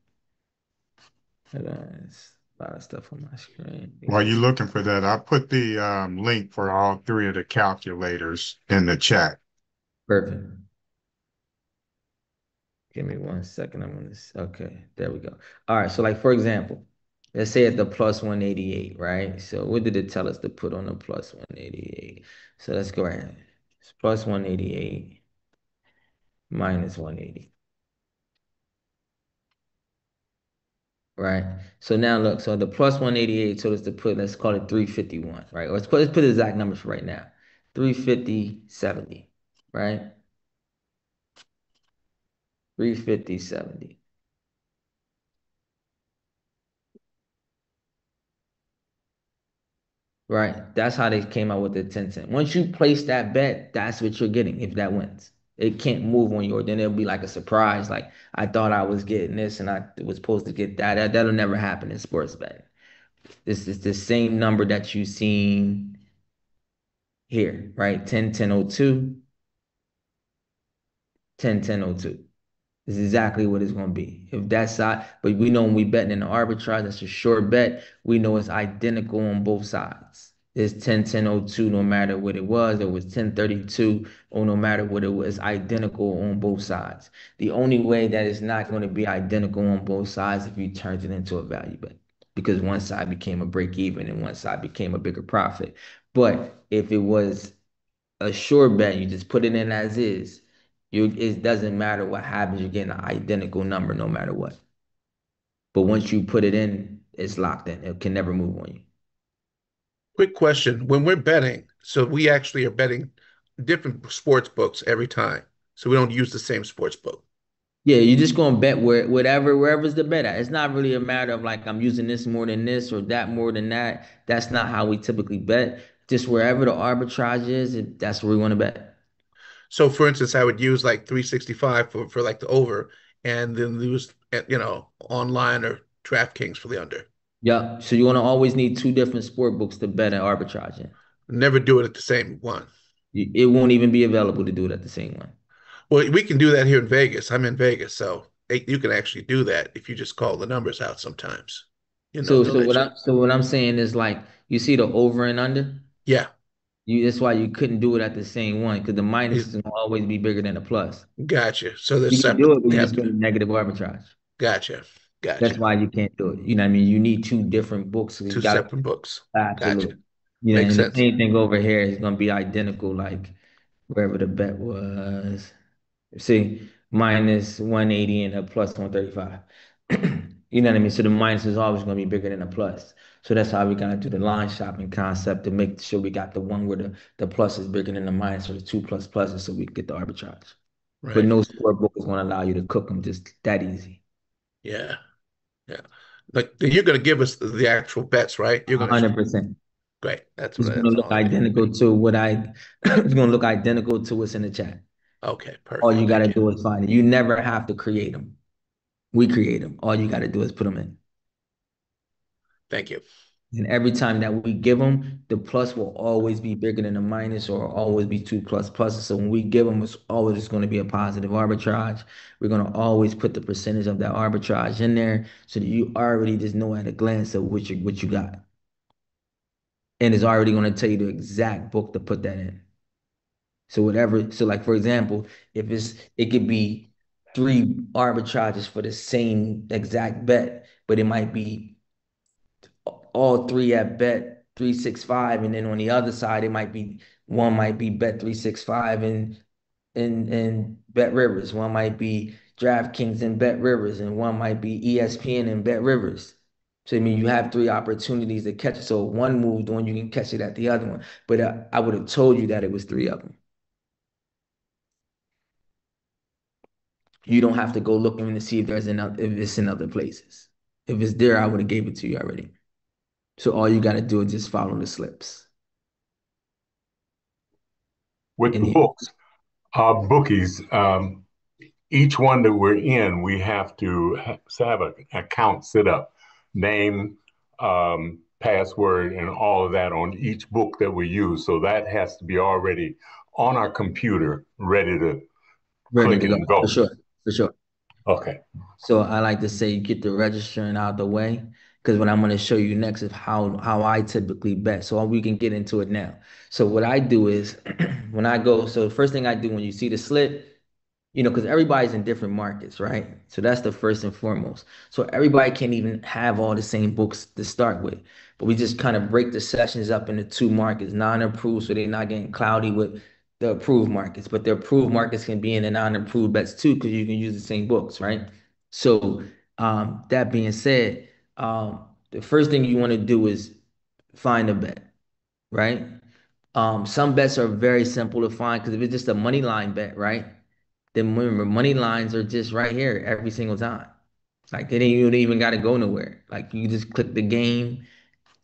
Hold on, it's a lot of stuff on my screen. While you're looking for that, I put the link for all three of the calculators in the chat. Perfect. Give me 1 second. I'm gonna, okay, there we go. All right, so like for example, let's say at the plus 188, right? So what did it tell us to put on the plus 188? So let's go ahead. It's plus 188 minus 180. Right. So now look, so the plus 188 told us to put, let's call it 351, right? Or let's put the exact numbers for right now. 350.70, right? 350.70. Right. That's how they came out with the 10 cent. Once you place that bet, that's what you're getting if that wins. It can't move on you, or then it'll be like a surprise. Like I thought I was getting this and I was supposed to get that. That'll never happen in sports betting. This is the same number that you seen here, right? 10, 1002, 10, 1002. Is exactly what it's going to be. If that's side, but we know when we betting in the arbitrage, that's a short bet. We know it's identical on both sides. It's 10, 1002, no matter what it was. It was 1032, or no matter what it was, identical on both sides. The only way that it's not going to be identical on both sides if you turned it into a value bet, because one side became a break even and one side became a bigger profit. But if it was a short bet, you just put it in as is. It doesn't matter what happens, you're getting an identical number no matter what. But once you put it in, it's locked in. It can never move on you. Quick question. When we're betting, so we actually are betting different sports books every time. So we don't use the same sports book. Yeah, you're just gonna bet wherever's the bet at. It's not really a matter of like I'm using this more than this or that more than that. That's not how we typically bet. Just wherever the arbitrage is, that's where we want to bet. So for instance, I would use like 365 for like the over and then use online or DraftKings for the under. Yeah. So you want to always need two different sport books to bet an arbitrage in. Never do it at the same one. It won't even be available to do it at the same one. Well, we can do that here in Vegas. I'm in Vegas, so you can actually do that if you just call the numbers out sometimes. So what I'm saying is like you see the over and under. Yeah. That's why you couldn't do it at the same one because the minus is gonna always be bigger than the plus. Gotcha. So there's You can separate. do it, but you just get a negative arbitrage. Gotcha. That's why you can't do it. You know what I mean? You need two different books. Two separate books. Absolutely. Gotcha. You know, Makes and sense. the same thing over here is gonna be identical, like wherever the bet was. See, minus 180 and a plus 135. You know what I mean? So the minus is always going to be bigger than the plus. So that's how we got to do the line shopping concept to make sure we got the one where the plus is bigger than the minus, or the two plus pluses, so we can get the arbitrage. Right. But no sport book is going to allow you to cook them just that easy. Yeah. Yeah. Like you're going to give us the actual bets, right? You're going to 100%. Great. That's It's going to look identical to what it's going to look identical to what's in the chat. Okay, perfect. All you got to do is find it. You never have to create them. We create them. All you got to do is put them in. Thank you. And every time that we give them, the plus will always be bigger than the minus, or always be two plus pluses. So when we give them, it's always going to be a positive arbitrage. We're going to always put the percentage of that arbitrage in there so that you already just know at a glance of what you got. And it's already going to tell you the exact book to put that in. So like for example, it could be 3 arbitrages for the same exact bet, but it might be all 3 at bet 365, and then on the other side one might be bet 365 and Bet Rivers, one might be DraftKings and Bet Rivers, and one might be ESPN and Bet Rivers. So I mean, you have 3 opportunities to catch it. So one moved on, you can catch it at the other one. But I would have told you that it was 3 of them. You don't have to go looking to see if it's in other places. If it's there, I would have gave it to you already. So all you got to do is just follow the slips. With the books, bookies, each one that we're in, we have to have an account set up, name, password, and all of that on each book that we use. So that has to be already on our computer, ready to click and go. For sure. Okay. So I like to say get the registering out of the way, because what I'm going to show you next is how I typically bet. So we can get into it now. So what I do is when I go, so the first thing I do when you see the slip, because everybody's in different markets, right? So that's the first and foremost. So everybody can't even have all the same books to start with. But we just kind of break the sessions up into two markets, non-approved, so they're not getting cloudy with the approved markets. But the approved markets can be in the non-approved bets too, because you can use the same books, right? So that being said, the first thing you want to do is find a bet, right? Some bets are very simple to find because if it's just a money line bet, right? Then remember, money lines are just right here every single time. Like they didn't even got to go nowhere. Like you just click the game,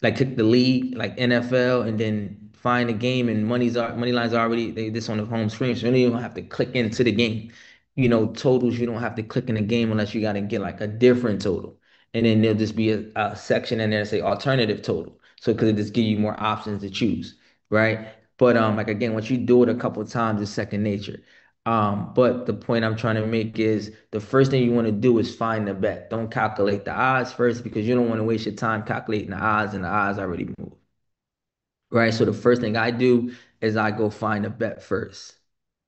like click the league, like NFL, and then find the game, and money lines are already this on the home screen, so you don't even have to click into the game. Totals you don't have to click in the game unless you got to get like a different total, and then there'll just be a section in there that say alternative total. So because it just give you more options to choose, right? But like again, once you do it a couple of times, it's second nature. But the point I'm trying to make is the first thing you want to do is find the bet. Don't calculate the odds first because you don't want to waste your time calculating the odds and the odds already moved. Right? So the first thing I do is I go find a bet first.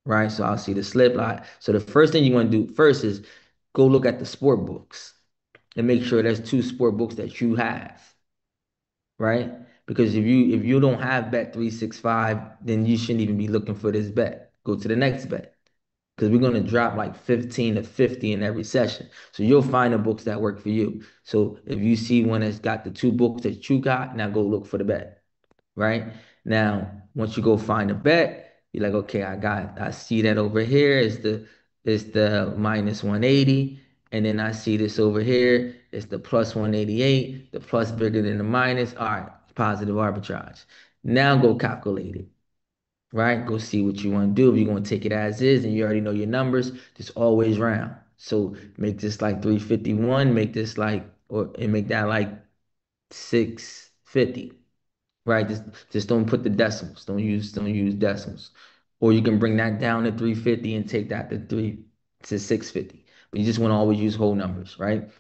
Right? So I'll see the slip line. So the first thing you want to do first is go look at the sport books and make sure there's two sport books that you have. Right? Because if you don't have bet 365, then you shouldn't even be looking for this bet. Go to the next bet because we're going to drop like 15 to 50 in every session. So you'll find the books that work for you. So if you see one that's got the two books that you got, now go look for the bet, right? Now, once you go find a bet, you're like, okay, I see that over here is the minus 180. And then I see this over here, it's the plus 188, the plus bigger than the minus. All right, positive arbitrage. Now go calculate it, right? Go see what you want to do. If you're going to take it as is and you already know your numbers, just always round. So make this like 351, make this like, and make that like 650, right? Just don't put the decimals. Don't use decimals. Or you can bring that down to 350 and take that to 650. But you just want to always use whole numbers, right?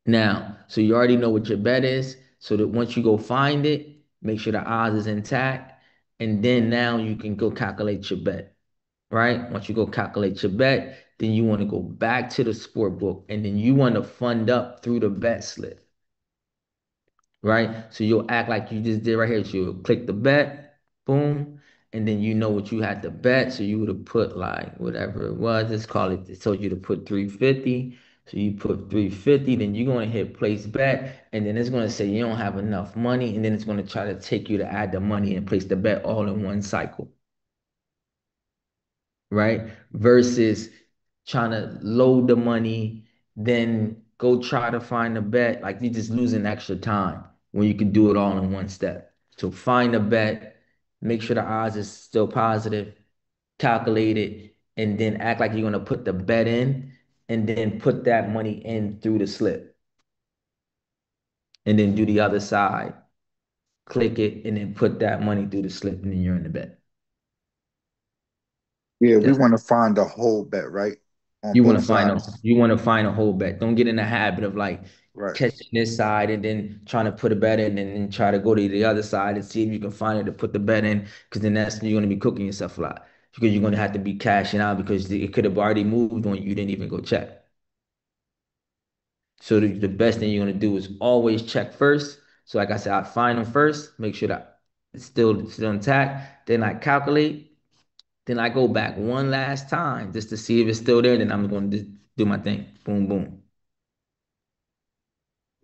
Now, so you already know what your bet is, so that once you go find it, make sure the odds is intact, and then now you can go calculate your bet, right? Once you go calculate your bet, then you want to go back to the sport book, and then you want to fund up through the bet slip, right? So you'll act like you just did right here. So you'll click the bet, boom, and then you know what you had to bet. So you would have put like whatever it was. Let's call it. It told you to put 350. So you put 350, then you're going to hit place bet, and then it's going to say you don't have enough money, and then it's going to try to take you to add the money and place the bet all in one cycle, right? Versus trying to load the money, then go try to find a bet. Like you're just losing extra time when you can do it all in one step. So find a bet, make sure the odds is still positive, calculate it, and then act like you're going to put the bet in, and then put that money in through the slip. And then do the other side, click it, and then put that money through the slip, and then you're in the bet. Yeah, we want to find the whole bet, right? On You want both to find sides. a whole bet. Don't get in the habit of like Right. catching this side and then trying to put a bet in and then try to go to the other side and see if you can find it to put the bet in, because then you're going to be cooking yourself a lot, because you're going to have to be cashing out because it could have already moved on you didn't even go check. So the best thing you're going to do is always check first. So like I said, I find them first, make sure that it's still intact. Then I calculate. Then I go back one last time just to see if it's still there. Then I'm going to do my thing. Boom, boom.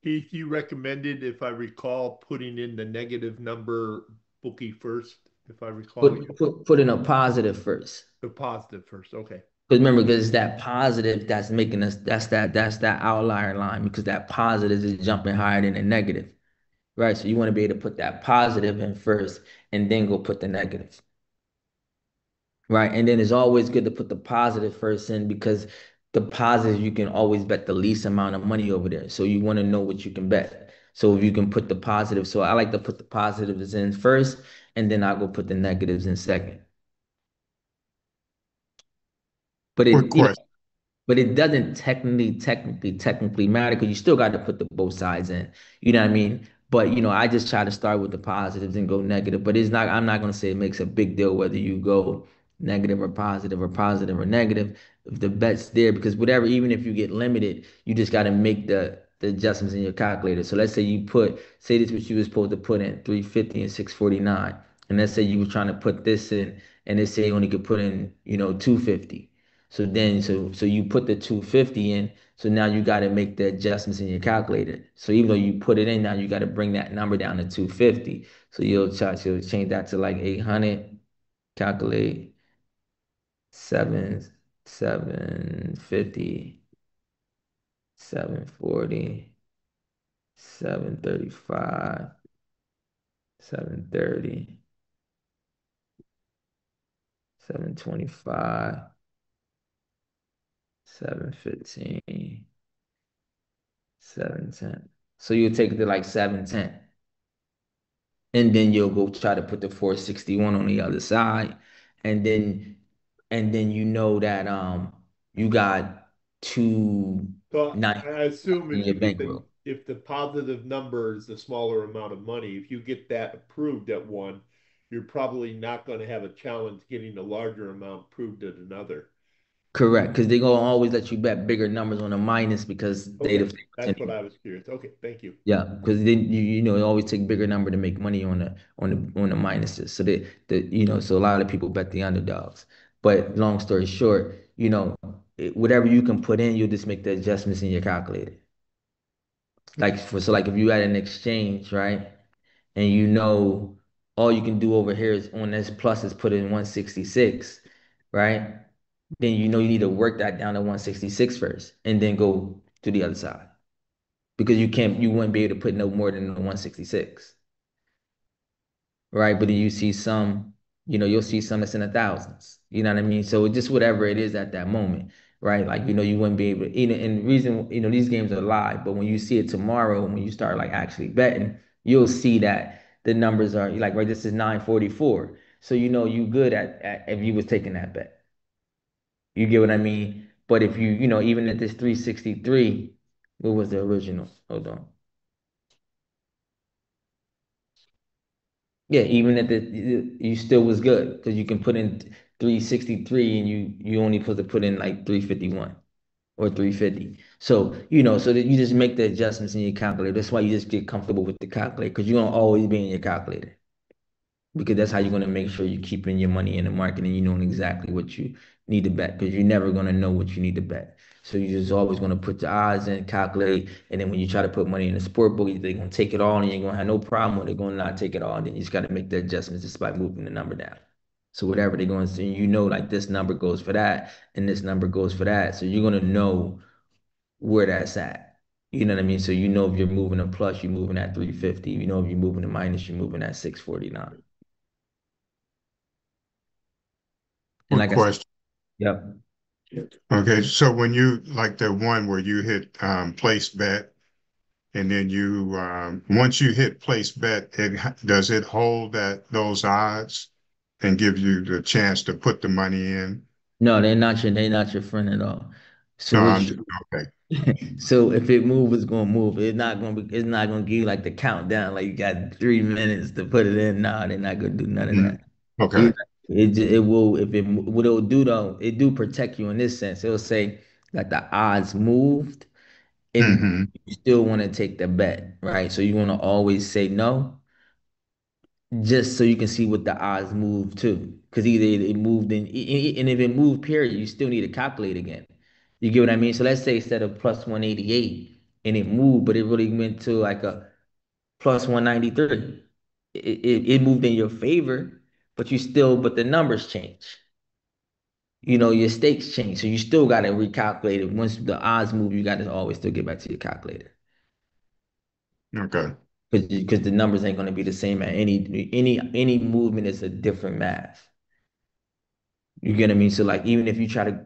Keith, you recommended, if I recall, putting in the negative number bookie first, if I recall. Put in a positive first. The positive first, okay. Because remember, because it's that positive that's making us, that's that outlier line, because that positive is jumping higher than the negative, right? So you want to be able to put that positive in first and then go put the negative, right? And then it's always good to put the positive first in, because the positive, you can always bet the least amount of money over there. So you want to know what you can bet. So if you can put the positive, so I like to put the positives in first, and then I'll go put the negatives in second. But Quick it, question. but it doesn't technically matter, because you still got to put the both sides in. You know what I mean? But I just try to start with the positives and go negative. But I'm not gonna say it makes a big deal whether you go negative or positive or negative. If the bet's there, because whatever, even if you get limited, you just gotta make the adjustments in your calculator. So let's say say this what you was supposed to put in 350 and 649. And let's say you were trying to put this in and they say you only could put in, 250. So you put the 250 in, so now you got to make the adjustments in your calculator. So even though you put it in now, you got to bring that number down to 250. So you'll change that to like 800, calculate 750, 740, 735, 730, 725, 715, 710. So you'll take it to like 710. And then you'll go try to put the 461 on the other side. And then you know that you got two So nine I assume in your bankroll. if the positive number is the smaller amount of money, if you get that approved at one, you're probably not going to have a challenge getting a larger amount approved at another. Correct, because they're gonna always let you bet bigger numbers on the minus because they Okay, the favorites that's what anyway. I was curious. Okay, thank you. Yeah, because then it always take bigger number to make money on the minuses. So so a lot of people bet the underdogs. But long story short, whatever you can put in, you'll just make the adjustments in your calculator. Like if you had an exchange, right? And all you can do over here is on this plus is put in 166, right? Then you need to work that down to 166 first and then go to the other side. Because you wouldn't be able to put no more than the 166. Right? But then you'll see some that's in the thousands. You know what I mean? So just whatever it is at that moment, right? Like, you wouldn't be able to, and the reason, these games are live, but when you see it tomorrow, when you start like actually betting, you'll see that the numbers are like, right, this is 944. So you good at if you was taking that bet. You get what I mean? But if even at this 363, what was the original? Hold on. Yeah, even at you still was good because you can put in 363 and you only supposed to put in like 351 or 350. So, so that you just make the adjustments in your calculator. That's why you just get comfortable with the calculator because you're gonna always be in your calculator because that's how you're going to make sure you're keeping your money in the market and you knowing exactly what you need to bet because you're never going to know what you need to bet. So you're just always going to put the odds in, calculate, and then when you try to put money in the sport book, they're going to take it all and you're going to have no problem with it. They're going to not take it all. And then you just got to make the adjustments just by moving the number down. So whatever they're going to say, like this number goes for that and this number goes for that. So you're going to know where that's at. You know what I mean? So if you're moving a plus, you're moving at 350. If you're moving a minus, you're moving at 649. And Quick like I said, question. yep. Okay, so when you like the one where you hit place bet and then you once you hit place bet, does it hold those odds and give you the chance to put the money in? No, they're not your friend at all. So No, what I'm just okay. so if it move, it's gonna move. It's not gonna give you like the countdown, like you got 3 minutes to put it in. No, they're not gonna do none of Mhm. that. Okay. It, it will if it what it'll do though, it do protect you in this sense. It'll say that the odds moved and Hmm. you still want to take the bet, right? So you want to always say no just so you can see what the odds move too. Because either it moved and if it moved, period, you still need to calculate again. You get what I mean? So let's say instead of plus 188 and it moved, but it really went to like a plus 193. It moved in your favor, but the numbers change. Your stakes change. So you still got to recalculate it. Once the odds move, you got to always still get back to your calculator. Okay. Because the numbers ain't going to be the same at any movement is a different math. You get what I mean? So like even if you try to,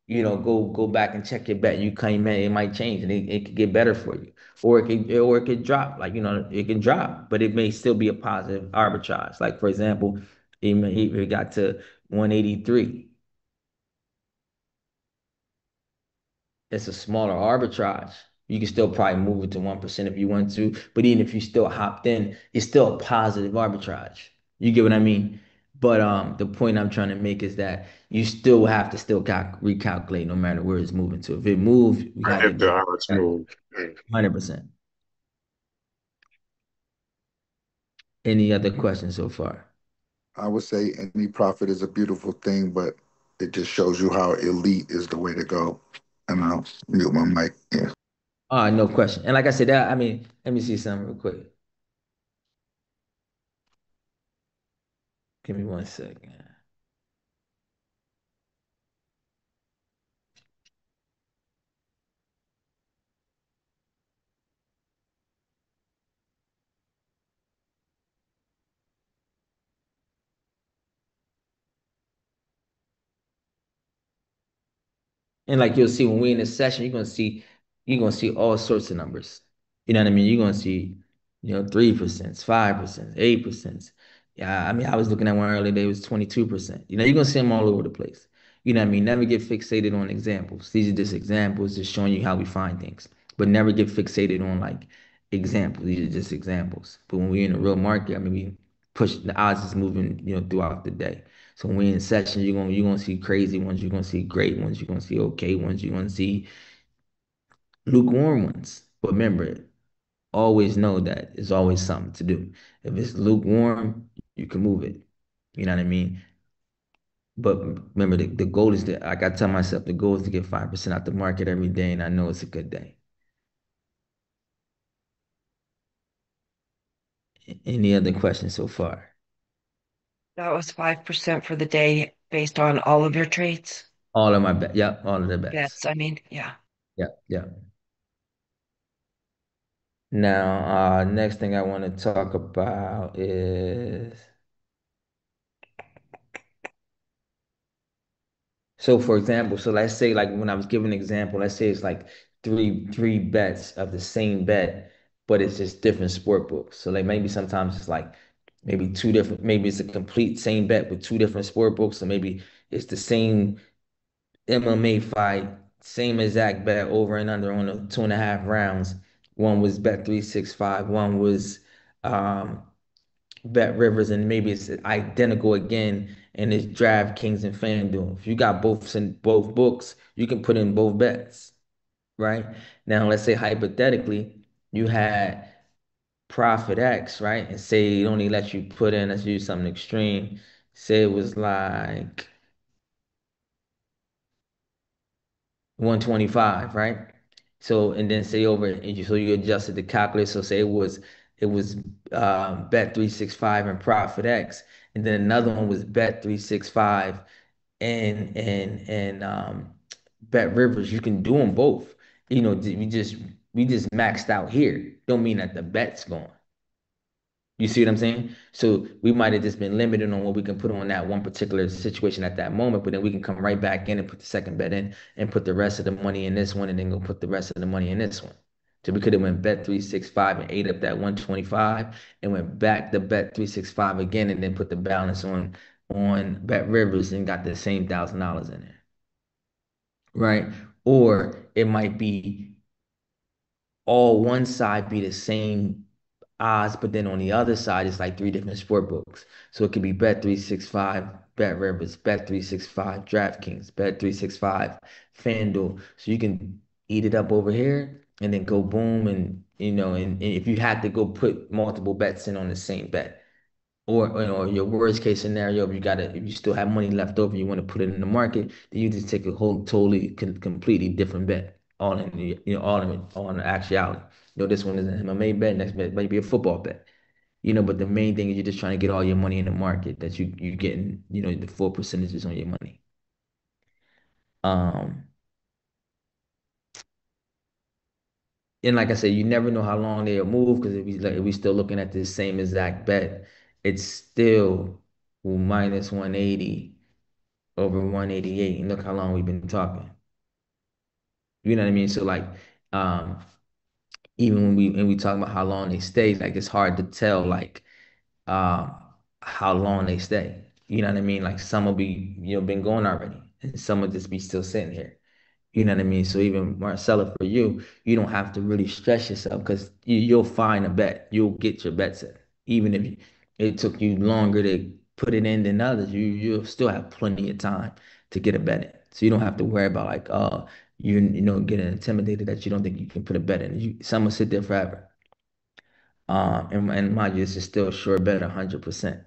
go back and check your bet, you claim it might change and it could get better for you. Or it could drop. Like, it can drop, but it may still be a positive arbitrage. Like for example, it got to 183. It's a smaller arbitrage. You can still probably move it to 1% if you want to, but even if you still hopped in, it's still a positive arbitrage. You get what I mean? But the point I'm trying to make is that you still have to still recalculate no matter where it's moving to. If it moves, we gotta If get the back. odds move. 100%. Any other questions so far? I would say any profit is a beautiful thing, but it just shows you how elite is the way to go. And I'll mute my mic. Yeah. No question. And like I said, that I mean, let me see something real quick. Give me 1 second. And like you'll see when we're in a session, you're gonna see all sorts of numbers. You know what I mean? You're gonna see, 3%, 5%, 8%. Yeah, I mean, I was looking at one earlier, day, it was 22%. You're gonna see them all over the place. You know what I mean? Never get fixated on examples. These are just examples, just showing you how we find things. But never get fixated on like examples. These are just examples. But when we're in a real market, I mean, we push the odds is moving, throughout the day. So when we're in session, you're gonna see crazy ones, you're gonna see great ones, you're gonna see okay ones, you're gonna see lukewarm ones. But remember, always know that it's always something to do. If it's lukewarm, you can move it. You know what I mean? But remember, the goal is that, like I tell myself, the goal is to get 5% out the market every day, and I know it's a good day. Any other questions so far? That was 5% for the day based on all of your trades. All of my bets. Yep, all of the bets. Bets, I mean, yeah. Yep, yep. Now, next thing I want to talk about is, so for example, so let's say like when I was giving an example, let's say it's like three bets of the same bet, but it's just different sport books. So like maybe sometimes it's like maybe two different, maybe it's a complete same bet with two different sport books, or maybe it's the same MMA fight, same exact bet over and under on the 2.5 rounds. One was bet 365, one was um Bet Rivers, and maybe it's identical again, and it's DraftKings and FanDuel. If you got both in both books, you can put in both bets, right? Now, let's say hypothetically, you had Profit X, right? And say it only lets you put in, let's use something extreme. Say it was like 125, right? So and then say over and you adjusted the calculator. So say it was bet 365 and Profit X, and then another one was bet 365 and Bet Rivers. You can do them both. We just maxed out here. Don't mean that the bet's gone. You see what I'm saying? So we might have just been limited on what we can put on that one particular situation at that moment, but then we can come right back in and put the second bet in and put the rest of the money in this one and then go put the rest of the money in this one. So we could have went bet 365 and ate up that 125 and went back to bet 365 again and then put the balance on Bet Rivers and got the same $1,000 in there. Right? Or it might be all one side be the same odds, but then on the other side, it's like three different sport books. So it could be Bet 365, Bet Rivers, Bet 365, DraftKings, Bet 365, FanDuel. So you can eat it up over here and then go boom and if you had to go put multiple bets in on the same bet. Or your worst case scenario, if you still have money left over, you want to put it in the market, then you just take a whole totally completely different bet, all in all in the actuality. This one is an MMA bet, next bet might be a football bet. But the main thing is you're just trying to get all your money in the market that you getting, the full percentages on your money. Um, and like I said, you never know how long they'll move because if we still looking at this same exact bet, it's still minus 180 over 188. And look how long we've been talking. You know what I mean? So like, um, even when we talk about how long they stay, like it's hard to tell like um how long they stay. You know what I mean? Like some will be, been going already, and some will just be still sitting here. You know what I mean? So even Marcella, for you, you don't have to really stress yourself because you'll find a bet. You'll get your bets in. Even if it took you longer to put it in than others, you'll still have plenty of time to get a bet in. So you don't have to worry about like, getting intimidated that you don't think you can put a bet in. Some will sit there forever. And mind you, this is still a sure bet 100%.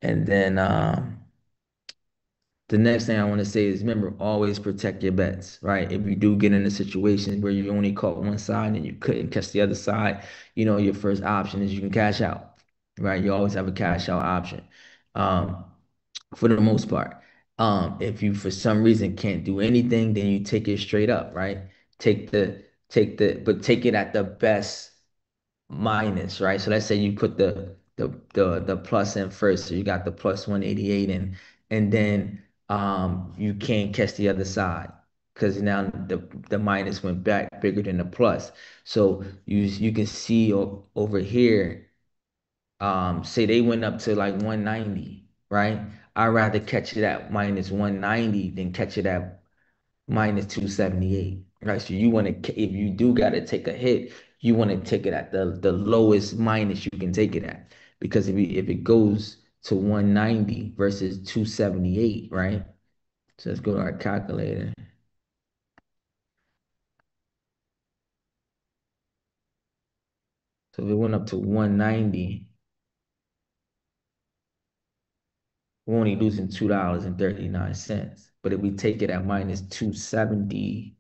And then the next thing I want to say is remember, always protect your bets, right? If you do get in a situation where you only caught one side and you couldn't catch the other side, your first option is you can cash out, right? You always have a cash out option, um, for the most part. If you for some reason can't do anything, then you take it straight up, right? But take it at the best minus, right? So let's say you put the plus in first, so you got the plus 188 in, and then you can't catch the other side because now the minus went back bigger than the plus. So you can see over here, say they went up to like 190, right? I'd rather catch it at minus 190 than catch it at minus 278, right? So you want to, if you do got to take a hit, you want to take it at the lowest minus you can take it at. Because if it goes to 190 versus 278, right? So let's go to our calculator. So if it went up to 190, we're only losing $2.39. But if we take it at minus 278,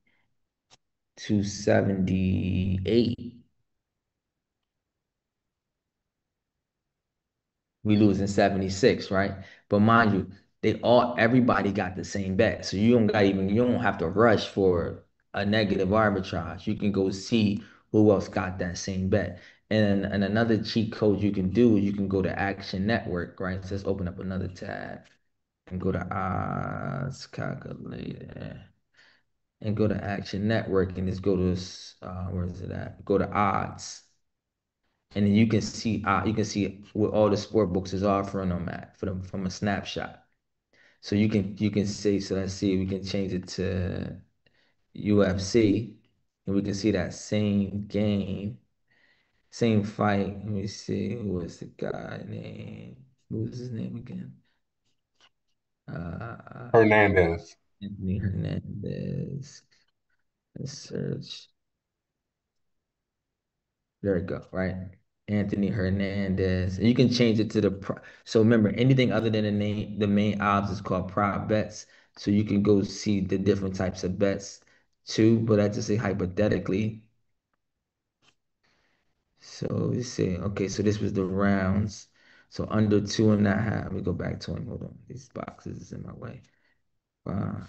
we losing 76, right? But mind you, everybody got the same bet. So you don't have to rush for a negative arbitrage. You can go see who else got that same bet. And another cheat code you can do, you can go to Action Network, right? So let's open up another tab and go to odds calculator and go to Action Network and just go to where is it at? Go to odds. And then you can see what all the sport books is offering them at from a snapshot. So you can see, so let's see, we can change it to UFC and we can see that same game, same fight. Let me see, who was the guy name? What was his name again? Hernandez. Anthony Hernandez. Let's search. There we go, right? Anthony Hernandez. And you can change it to so remember, anything other than the main odds is called prop bets. So you can go see the different types of bets too, but I just say hypothetically. So let's see. Okay, so this was the rounds. So under 2.5. Let me go back to him. Hold on. These boxes is in my way. Wow.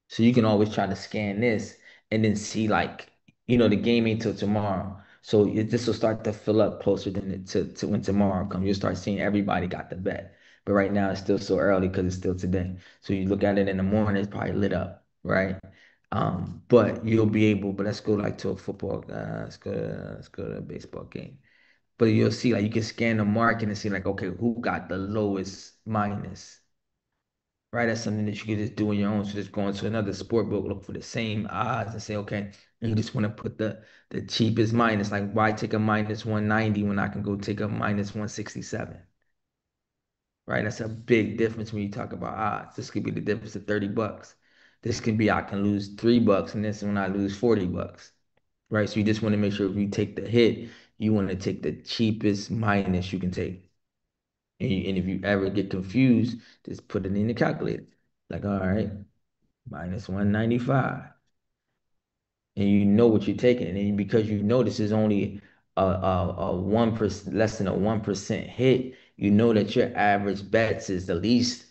So you can always try to scan this and then see like, the game ain't till tomorrow. So this will start to fill up closer to when tomorrow comes. You'll start seeing everybody got the bet. But right now it's still so early because it's still today. So you look at it in the morning, it's probably lit up, right? But you'll be able, but let's go like to a football, let's go to a baseball game. But you'll see like you can scan the market and see like, okay, who got the lowest minus? Right? That's something that you can just do on your own. So just go into another sport book, look for the same odds and say, okay, you just want to put the cheapest minus. Like, why take a minus 190 when I can go take a minus 167? Right? That's a big difference when you talk about odds. This could be the difference of $30. This can be I can lose $3 and this when I lose $40. Right? So you just want to make sure if you take the hit, you want to take the cheapest minus you can take. And if you ever get confused, just put it in the calculator. Like, all right, minus 195. And you know what you're taking. And because you know this is only a 1%, less than a 1% hit, you know that your average bets is at least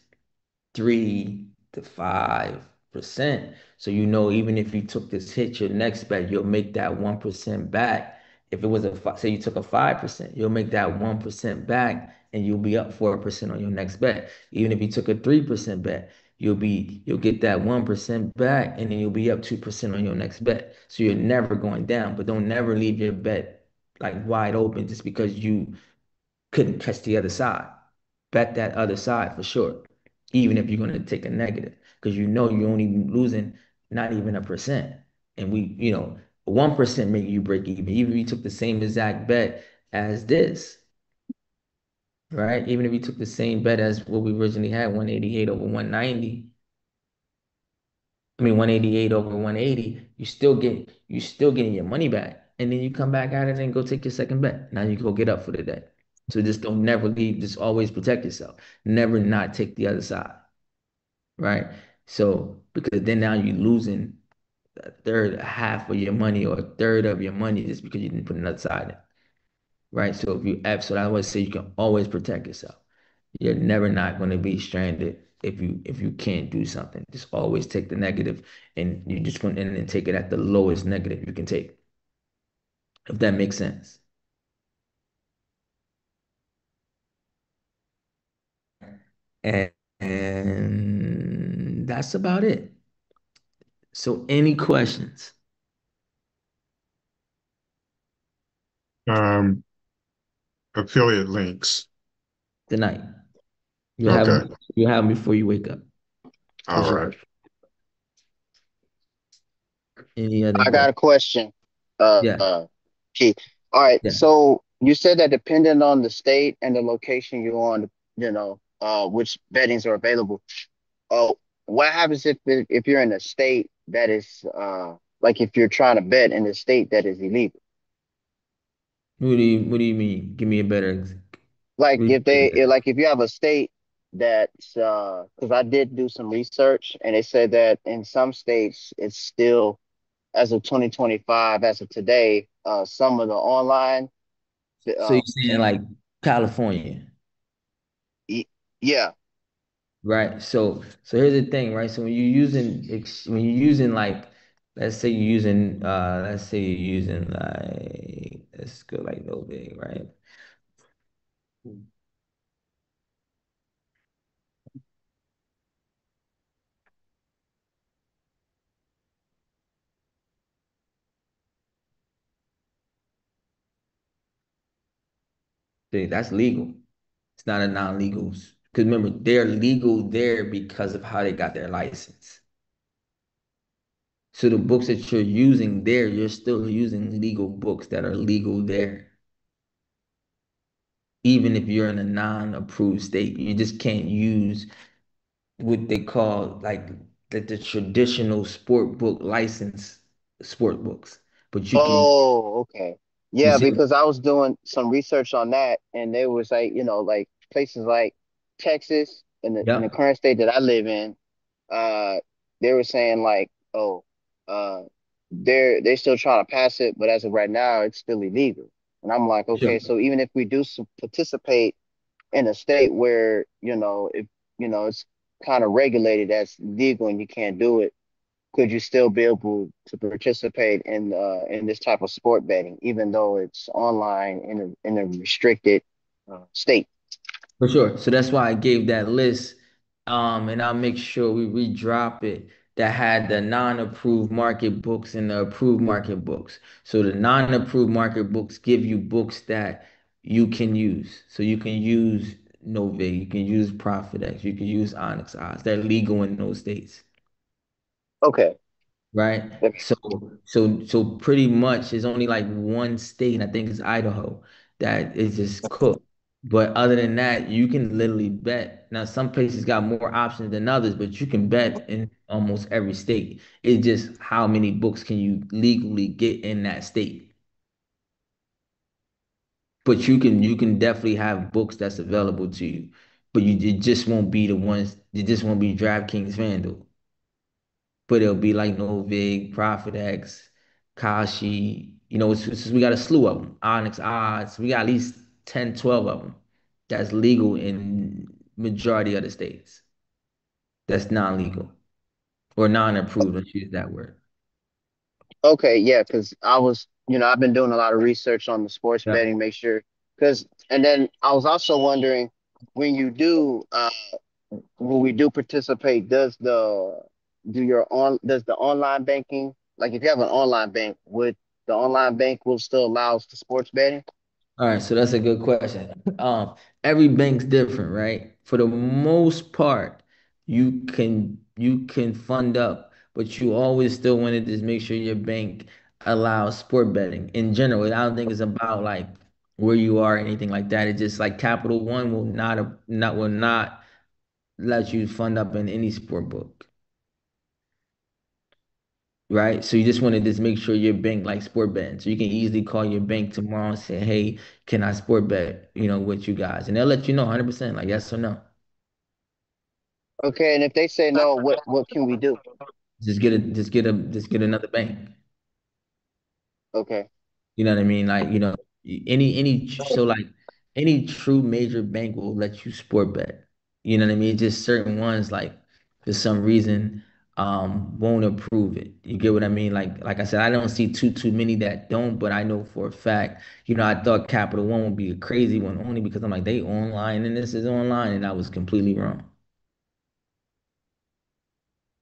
3 to 5%. So you know even if you took this hit, your next bet, you'll make that 1% back. If it was say you took a 5%, you'll make that 1% back and you'll be up 4% on your next bet. Even if you took a 3% bet, you'll get that 1% back and then you'll be up 2% on your next bet. So you're never going down, but don't never leave your bet like wide open just because you couldn't catch the other side. bet that other side for sure, even if you're going to take a negative, because you know you're only losing not even a percent. And we, 1% make you break even. Even if you took the same exact bet as this, right? Even if you took the same bet as what we originally had, 188 over 190, I mean 188 over 180, you still getting your money back. And then you come back at it and go take your second bet. Now you go get up for the day. So just don't never leave, just always protect yourself. Never not take the other side. Right? So because then now you're losing a third, half of your money or a third of your money just because you didn't put another side in. Right? So so I always say you can always protect yourself. You're never not going to be stranded if you can't do something. Just always take the negative and you just going in and take it at the lowest negative you can take. If that makes sense. And that's about it. So any questions? Affiliate links. Tonight. Okay. You'll have them before you wake up. All sure. right. Any other I got a question, Yeah. Keith. All right. Yeah. So you said that depending on the state and the location you're on, which bettings are available. Oh, what happens if you're in a state that is like if you're trying to bet in a state that is illegal? What do you mean? Give me a better Like what do if you mean? if you have a state that's because I did do some research and they said that in some states it's still as of 2025, as of today, some of the online, So you're uh, saying like California, y- yeah. right? So here's the thing, right? So when you're using like let's say you're using like let's go like no big, right? See, that's legal. It's not a non-legal. Because remember, they're legal there because of how they got their license. So the books that you're using there, you're still using legal books that are legal there. Even if you're in a non-approved state, you just can't use what they call like the traditional sport book license sport books. But you can, Oh, okay. you Yeah, see, because I was doing some research on that, and there was like, like places like Texas in the yep, current state that I live in, uh, they were saying like, oh, uh, they're still trying to pass it, but as of right now, it's still illegal. And I'm like, sure. okay, so even if we do participate in a state where, if it's kind of regulated as legal and you can't do it, could you still be able to participate in this type of sport betting, even though it's online in a restricted state? For sure. So that's why I gave that list. And I'll make sure we redrop it that had the non-approved market books and the approved market books. So the non-approved market books give you books that you can use. So you can use Novig, you can use ProfitX, you can use Onyx Odds. They're legal in those states. Okay. Right? That So pretty much it's only like one state, I think it's Idaho, that is just cooked. But other than that, you can literally bet. Now, some places got more options than others, but you can bet in almost every state. It's just how many books can you legally get in that state. But you can definitely have books that's available to you. But it just won't be the ones, it just won't be DraftKings FanDuel. But it'll be like Novig, ProfitX, Kashi. We got a slew of them. Onyx Odds. We got at least 10, 12 of them that's legal in majority of the states. That's non-legal or non-approved. Let's use that word. Okay, yeah, because I've been doing a lot of research on the sports Yeah. betting, make sure, and then I was also wondering when you do, when we do participate, does the online banking, like if you have an online bank, would the online bank will still allow us the sports betting? All right, so that's a good question. Every bank's different, right? For the most part, you can fund up, but you always still want to just make sure your bank allows sport betting in general. I don't think it's about like where you are or anything like that. It's just like Capital One will not let you fund up in any sport book. Right? So you just want to just make sure your bank like sport betting. So you can easily call your bank tomorrow and say, hey, can I sport bet, with you guys? And they'll let you know 100%, like yes or no. Okay, and if they say no, what can we do? Just get another bank. Okay. You know what I mean? Like, so like any true major bank will let you sport bet. You know what I mean? Just certain ones like for some reason won't approve it. You get what I mean? Like I said, I don't see too many that don't, but I know for a fact, I thought Capital One would be a crazy one only because I'm like they online and this is online and I was completely wrong.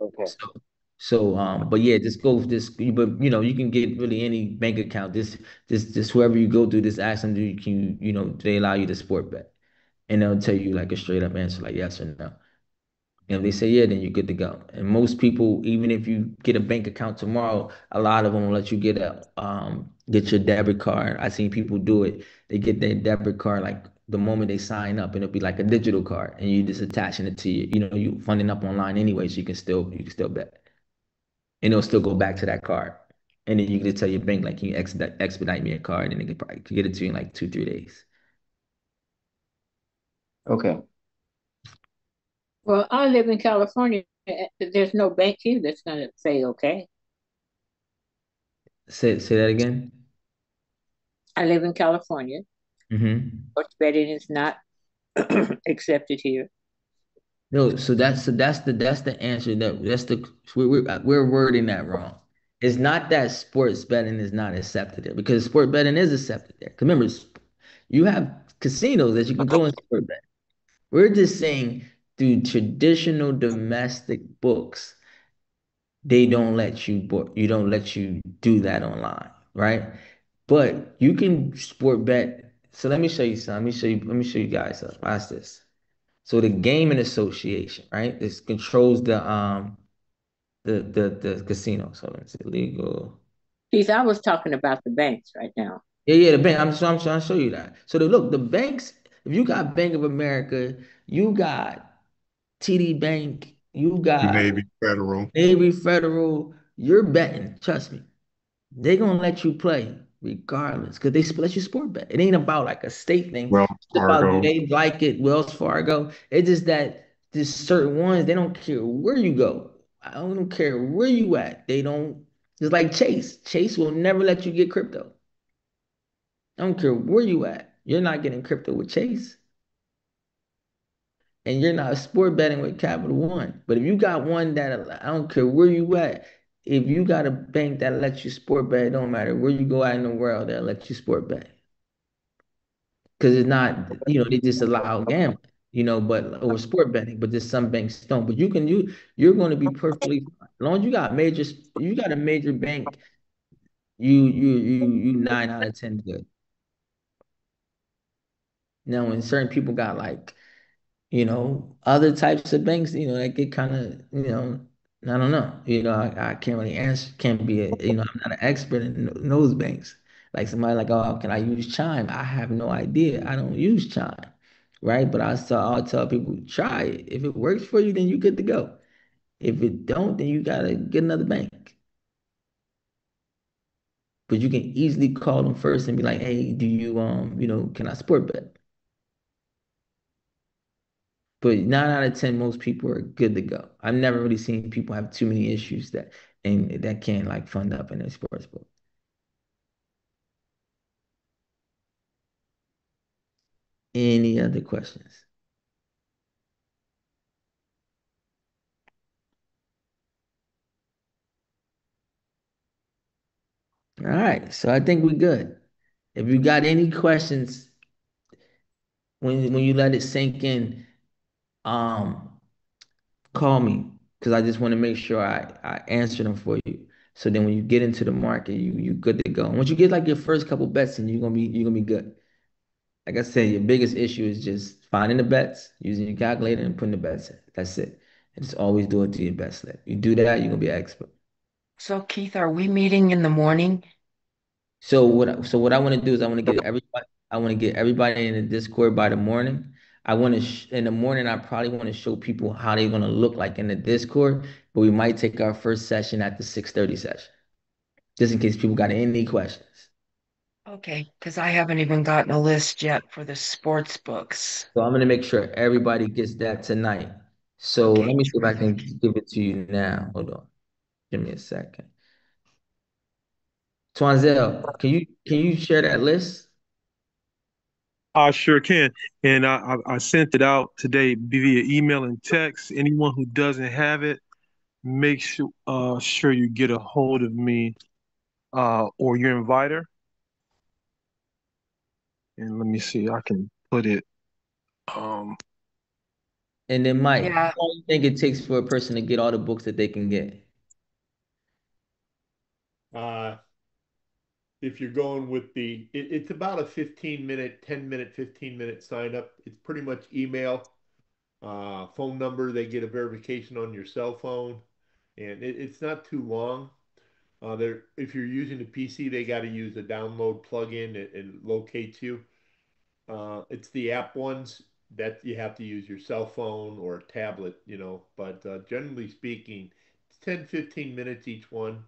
Okay. But yeah, just go this, but you can get really any bank account. Just whoever you go to, just ask them, do they allow you to sport bet? And they'll tell you like a straight up answer, like yes or no. And if they say yeah, then you're good to go. And most people, even if you get a bank account tomorrow, a lot of them will let you get your debit card. I've seen people do it. They get their debit card like the moment they sign up, and it'll be like a digital card, and you just attaching it to you funding up online anyway, so you can still bet and it'll still go back to that card. And then you can just tell your bank like, can you expedite me a card, and they could probably get it to you in like 2, 3 days. Okay. Well, I live in California. There's no bank here that's going to say okay. Say that again. I live in California. Mm-hmm. Sports betting is not accepted here. No, so that's the answer. We're wording that wrong. It's not that sports betting is not accepted there because sport betting is accepted there. 'Cause remember, you have casinos that you can go and sport bet. We're just saying through traditional domestic books, you don't let you do that online, right? But you can sport bet. So let me show you something. Let me show you guys something. Watch this. So the gaming association, right? This controls the casino. So it's illegal. Keith, I was talking about the banks right now. Yeah, the bank. I'm trying to show you that. So look, the banks, if you got Bank of America, you got TD Bank, you got Navy Federal. Navy Federal, you're betting. Trust me. They're gonna let you play regardless because they let you sport bet. It ain't about like a state thing. Wells It's about do Fargo. they like it, Wells Fargo. It's just that there's certain ones, they don't care where you go. I don't care where you at. They don't, it's like Chase. Chase will never let you get crypto. I don't care where you at. You're not getting crypto with Chase. And you're not sport betting with Capital One. But if you got one that I don't care where you at, if you got a bank that lets you sport bet, it don't matter where you go out in the world, they'll let you sport bet. Because it's not, they just allow gambling, or sport betting, but just some banks don't. But you're going to be perfectly fine. As long as you got a major bank, you 9 out of 10 good. Now, when certain people got like other types of banks, that get kind of, I don't know. I can't really answer, can't be I'm not an expert in those banks. Like somebody like, oh, can I use Chime? I have no idea. I don't use Chime, right? But I'll tell people, try it. If it works for you, then you good to go. If it don't, then you gotta get another bank. But you can easily call them first and be like, hey, do you can I sport bet? But 9 out of 10, most people are good to go. I've never really seen people have too many issues that can't like fund up in their sports book. Any other questions? All right, so I think we're good. If you got any questions when you let it sink in, um, call me because I just want to make sure I answer them for you. So then when you get into the market, you good to go. And once you get like your first couple bets in, you're gonna be good. Like I said, your biggest issue is just finding the bets, using your calculator and putting the bets in. That's it. And just always do it to your best slip. You do that, you're gonna be an expert. So Keith, are we meeting in the morning? So what I want to do is I want to get everybody in the Discord by the morning. I want to in the morning I probably want to show people how they're going to look like in the Discord, but we might take our first session at the 6:30 session. Just in case people got any questions. Okay, because I haven't even gotten a list yet for the sports books. So I'm going to make sure everybody gets that tonight. So Okay, let me see if I can terrific. give it to you now. Hold on. Give me a second. Twanzel, can you share that list? I sure can. And I sent it out today via email and text. Anyone who doesn't have it, make sure you get a hold of me or your inviter. And let me see, I can put it. Um, And then Mike, how Yeah, long do you think it takes for a person to get all the books that they can get? Uh, if you're going with it's about a 15-minute, 10-minute, 15-minute sign up. It's pretty much email, phone number. They get a verification on your cell phone, and it's not too long. If you're using the PC, they got to use a download plugin. It locates you. It's the app ones that you have to use your cell phone or a tablet, But generally speaking, it's 10, 15 minutes each one.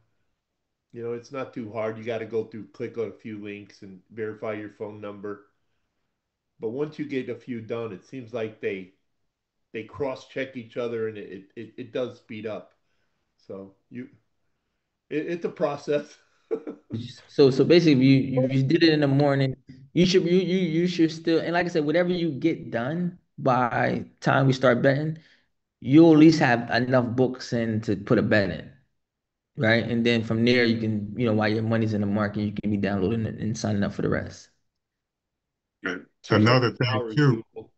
It's not too hard. You got to go through, click on a few links and verify your phone number. But once you get a few done, it seems like they cross-check each other and it does speed up. So it's a process. So basically, if you did it in the morning, you should still, and like I said, whatever you get done by time we start betting, you'll at least have enough books in to put a bet in, right? And then from there, you can, while your money's in the market, you can be downloading it and signing up for the rest. Seems like Another an thing hour is too, doable.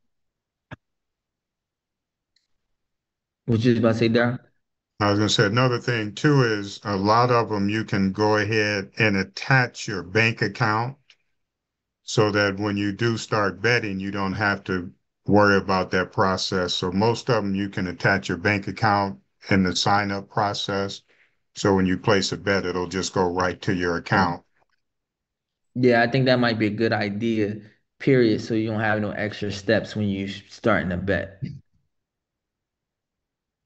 What you was about to say, Darren? I was going to say another thing too is a lot of them you can go ahead and attach your bank account so that when you do start betting, you don't have to worry about that process. So most of them you can attach your bank account in the sign up process. So when you place a bet, it'll just go right to your account. Yeah, I think that might be a good idea, period. So you don't have no extra steps when you starting to bet.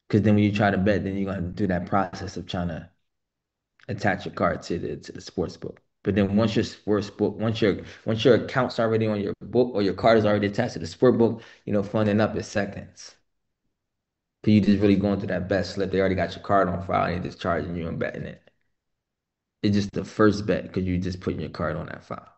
Because then when you try to bet, then you're gonna do that process of trying to attach your card to the sports book. But then once your sports book, once your account's already on your book or your card is already attached to the sport book, funding up is seconds. So you just really going through that bet slip. They already got your card on file and they're just charging you and betting it. It's just the first bet because you just putting your card on that file.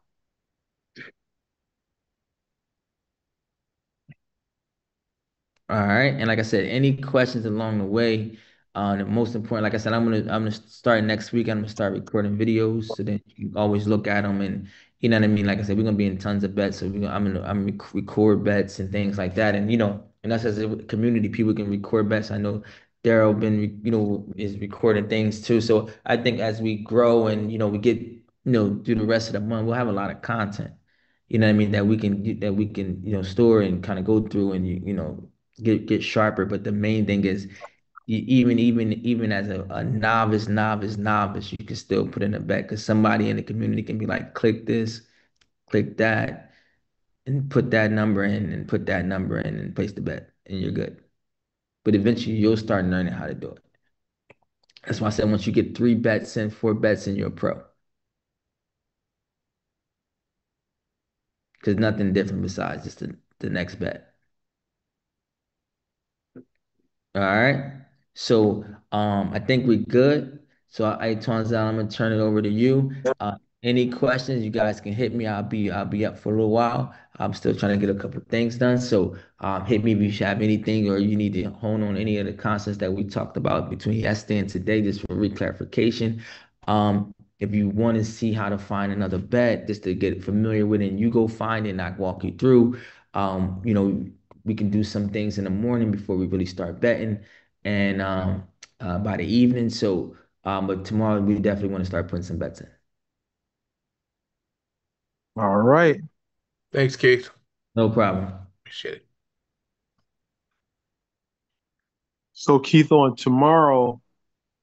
All right. And like I said, any questions along the way? The most important, like I said, I'm gonna start next week. I'm gonna start recording videos so that you can always look at them and you know what I mean. Like I said, we're gonna be in tons of bets, so I'm gonna record bets and things like that. And us as a community, people can record bets. I know Daryl been is recording things too. So I think as we grow and we get through the rest of the month, we'll have a lot of content. You know what I mean that we can store and kind of go through and get sharper. But the main thing is even as a novice, you can still put in a bet because somebody in the community can be like, click this, click that, and put that number in and put that number in and place the bet, and you're good. But eventually you'll start learning how to do it. That's why I said once you get 3 bets in, 4 bets in, you're a pro. Because nothing different besides just the next bet. All right. So I think we're good. So Twanzal, I'm gonna turn it over to you. Any questions, you guys can hit me. I'll be up for a little while. I'm still trying to get a couple things done. So hit me if you have anything or you need to hone on any of the concepts that we talked about between yesterday and today, just for reclarification. If you want to see how to find another bet, just to get familiar with it, and you go find it and I walk you through. We can do some things in the morning before we really start betting and by the evening. So, but tomorrow we definitely want to start putting some bets in. all right. Thanks, Keith. No problem. Appreciate it. So Keith, on tomorrow,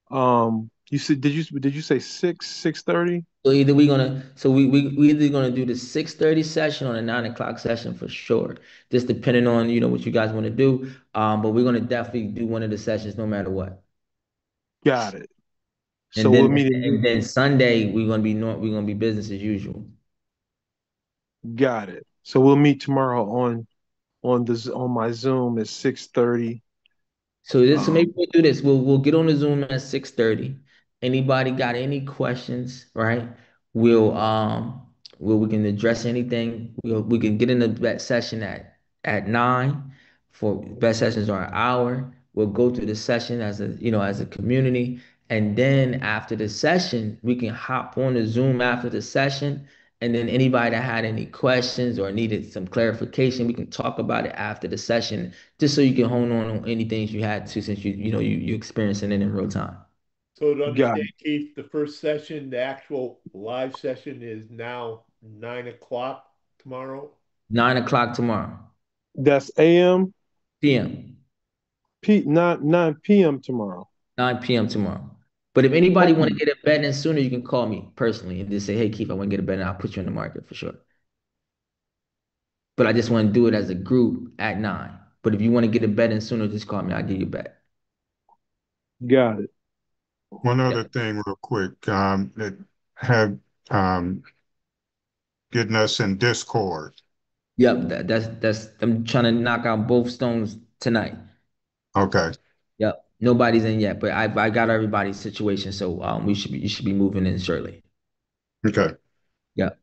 you said did you say 6:30? So either we're gonna so we either gonna do the 6:30 session or the 9 o'clock session for sure. Just depending on, what you guys want to do. But we're gonna definitely do one of the sessions no matter what. Got it. So And we'll then meet and then Sunday we're gonna be business as usual. got it. So we'll meet tomorrow on my Zoom at 6:30. So maybe we'll do this. We'll get on the Zoom at 6:30. Anybody got any questions, right? We can address anything. We can get into that session at 9. For best sessions are an hour. We'll go through the session as a community. And then after the session, we can hop on the Zoom after the session. And then anybody that had any questions or needed some clarification, we can talk about it after the session, just so you can hone on any things you had to, since you experiencing it in real time. So to Got understand, Keith, the first session, the actual live session is now 9 o'clock tomorrow. 9 o'clock tomorrow. That's AM, PM. 9 PM tomorrow. 9 p.m. tomorrow. But if anybody want to get a bet in sooner, you can call me personally and just say, "Hey, Keith, I want to get a bet, and I'll put you in the market for sure." But I just want to do it as a group at 9. But if you want to get a bet in sooner, just call me. I'll give you a bet. Got it. One other thing real quick, that have getting us in Discord. Yep, that's I'm trying to knock out both stones tonight. Okay. Yep. Nobody's in yet, but I got everybody's situation, so you should be moving in shortly. Okay. Yep.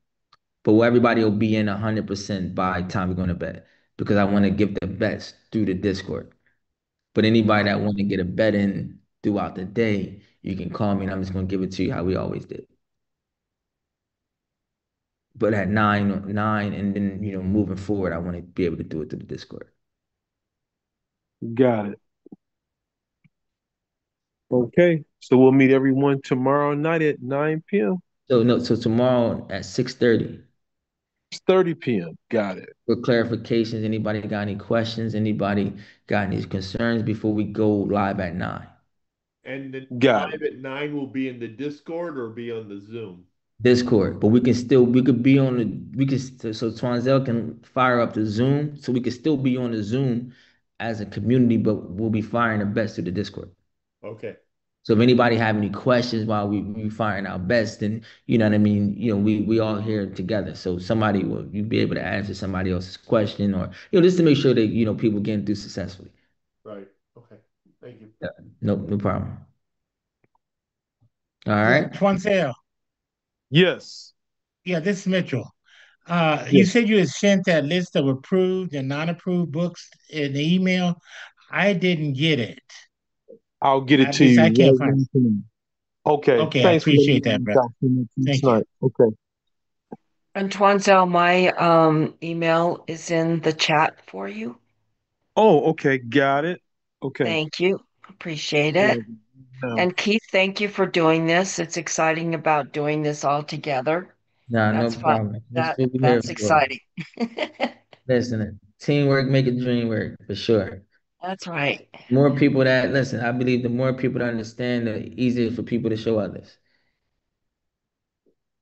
But everybody will be in 100% by the time we're going to bet, because I want to give the bets through the Discord. But anybody that want to get a bet in throughout the day, you can call me and I'm just going to give it to you how we always did. But at 9 and then, moving forward, I want to be able to do it through the Discord. Got it. Okay. So we'll meet everyone tomorrow night at 9 PM. So tomorrow at 6:30. 6:30 PM. Got it. For clarifications, anybody got any questions? Anybody got any concerns before we go live at 9? And then Got live at 9 will be in the Discord or be on the Zoom? Discord, but we could be on so Twanzel can fire up the Zoom, so we could still be on the Zoom as a community, but we'll be firing the bets through the Discord. Okay. So if anybody have any questions while we firing our bets, then you know what I mean. We all here together, so somebody will you be able to answer somebody else's question, or just to make sure that people getting through successfully. Right. Okay. Thank you. Yeah. No problem. All right. Twanzel. Yes. Yeah, this is Mitchell. You said you had sent that list of approved and non-approved books in the email. I didn't get it. I'll get it to you. I can't find it. Okay. Okay, Thanks I appreciate that, brother. Thank you. Okay. And Twanzel, my email is in the chat for you. Oh, okay. Got it. Okay. Thank you. Appreciate it. And Keith, thank you for doing this. It's exciting about doing this all together. No That's problem. fun. That's exciting. Listen, teamwork make a dream work for sure. That's right. More people that listen, I believe the more people that understand, the easier for people to show others.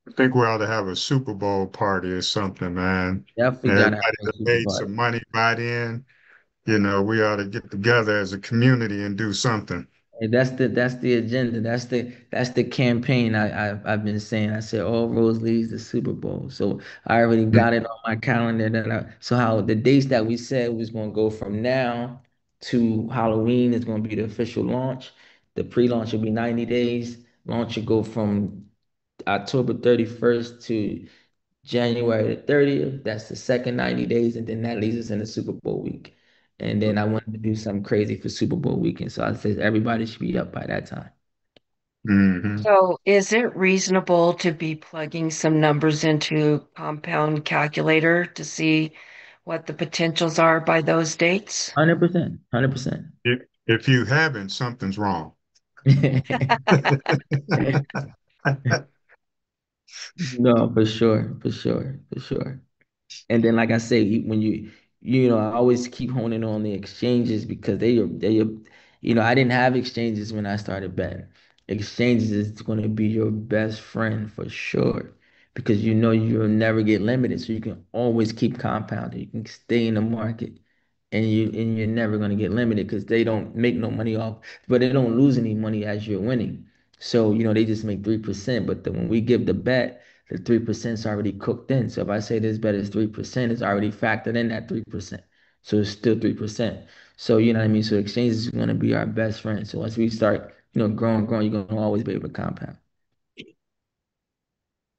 I think we ought to have a Super Bowl party or something, man. Definitely Everybody that made some money by then, we ought to get together as a community and do something. Hey, that's the agenda. That's the campaign I've been saying. I said all roads leads to Super Bowl. So I already got it on my calendar so how the dates that we said was going to go from now to Halloween is going to be the official launch. The pre-launch will be 90 days. Launch will go from October 31st to January the 30th. That's the second 90 days, and then that leads us into Super Bowl week. And then I wanted to do something crazy for Super Bowl weekend. So I said everybody should be up by that time. Mm-hmm. So is it reasonable to be plugging some numbers into Compound Calculator to see what the potentials are by those dates? 100%. 100%. If you haven't, something's wrong. No, for sure. For sure. For sure. And then, like I say, when I always keep honing on the exchanges because I didn't have exchanges when I started betting. Exchanges is going to be your best friend for sure because you'll never get limited, so you can always keep compounding. You can stay in the market, and you're never going to get limited because they don't make no money off, but they don't lose any money as you're winning. So they just make 3%. But then when we give the bet, the 3% is already cooked in. So if I say this bet is 3%, it's already factored in that 3%. So it's still 3%. So you know what I mean? So exchange is going to be our best friend. So once we start, growing, you're going to always be able to compound.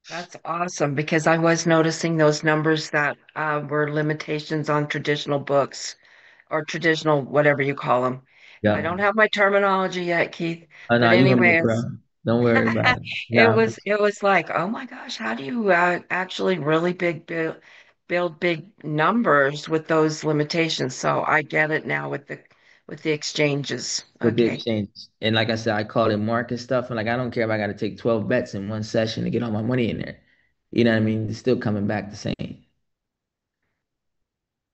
That's awesome because I was noticing those numbers that were limitations on traditional books or traditional, whatever you call them. I Yeah. don't have my terminology yet, Keith. Oh, no, But you're gonna be pro. anyways, Don't worry about it. it Nah, was it was like, oh my gosh, how do you actually really build big numbers with those limitations? So I get it now with the exchanges. with the Okay. exchange. And like I said, I call it market stuff. And like I don't care if I got to take 12 bets in one session to get all my money in there. You know what I mean? It's still coming back the same.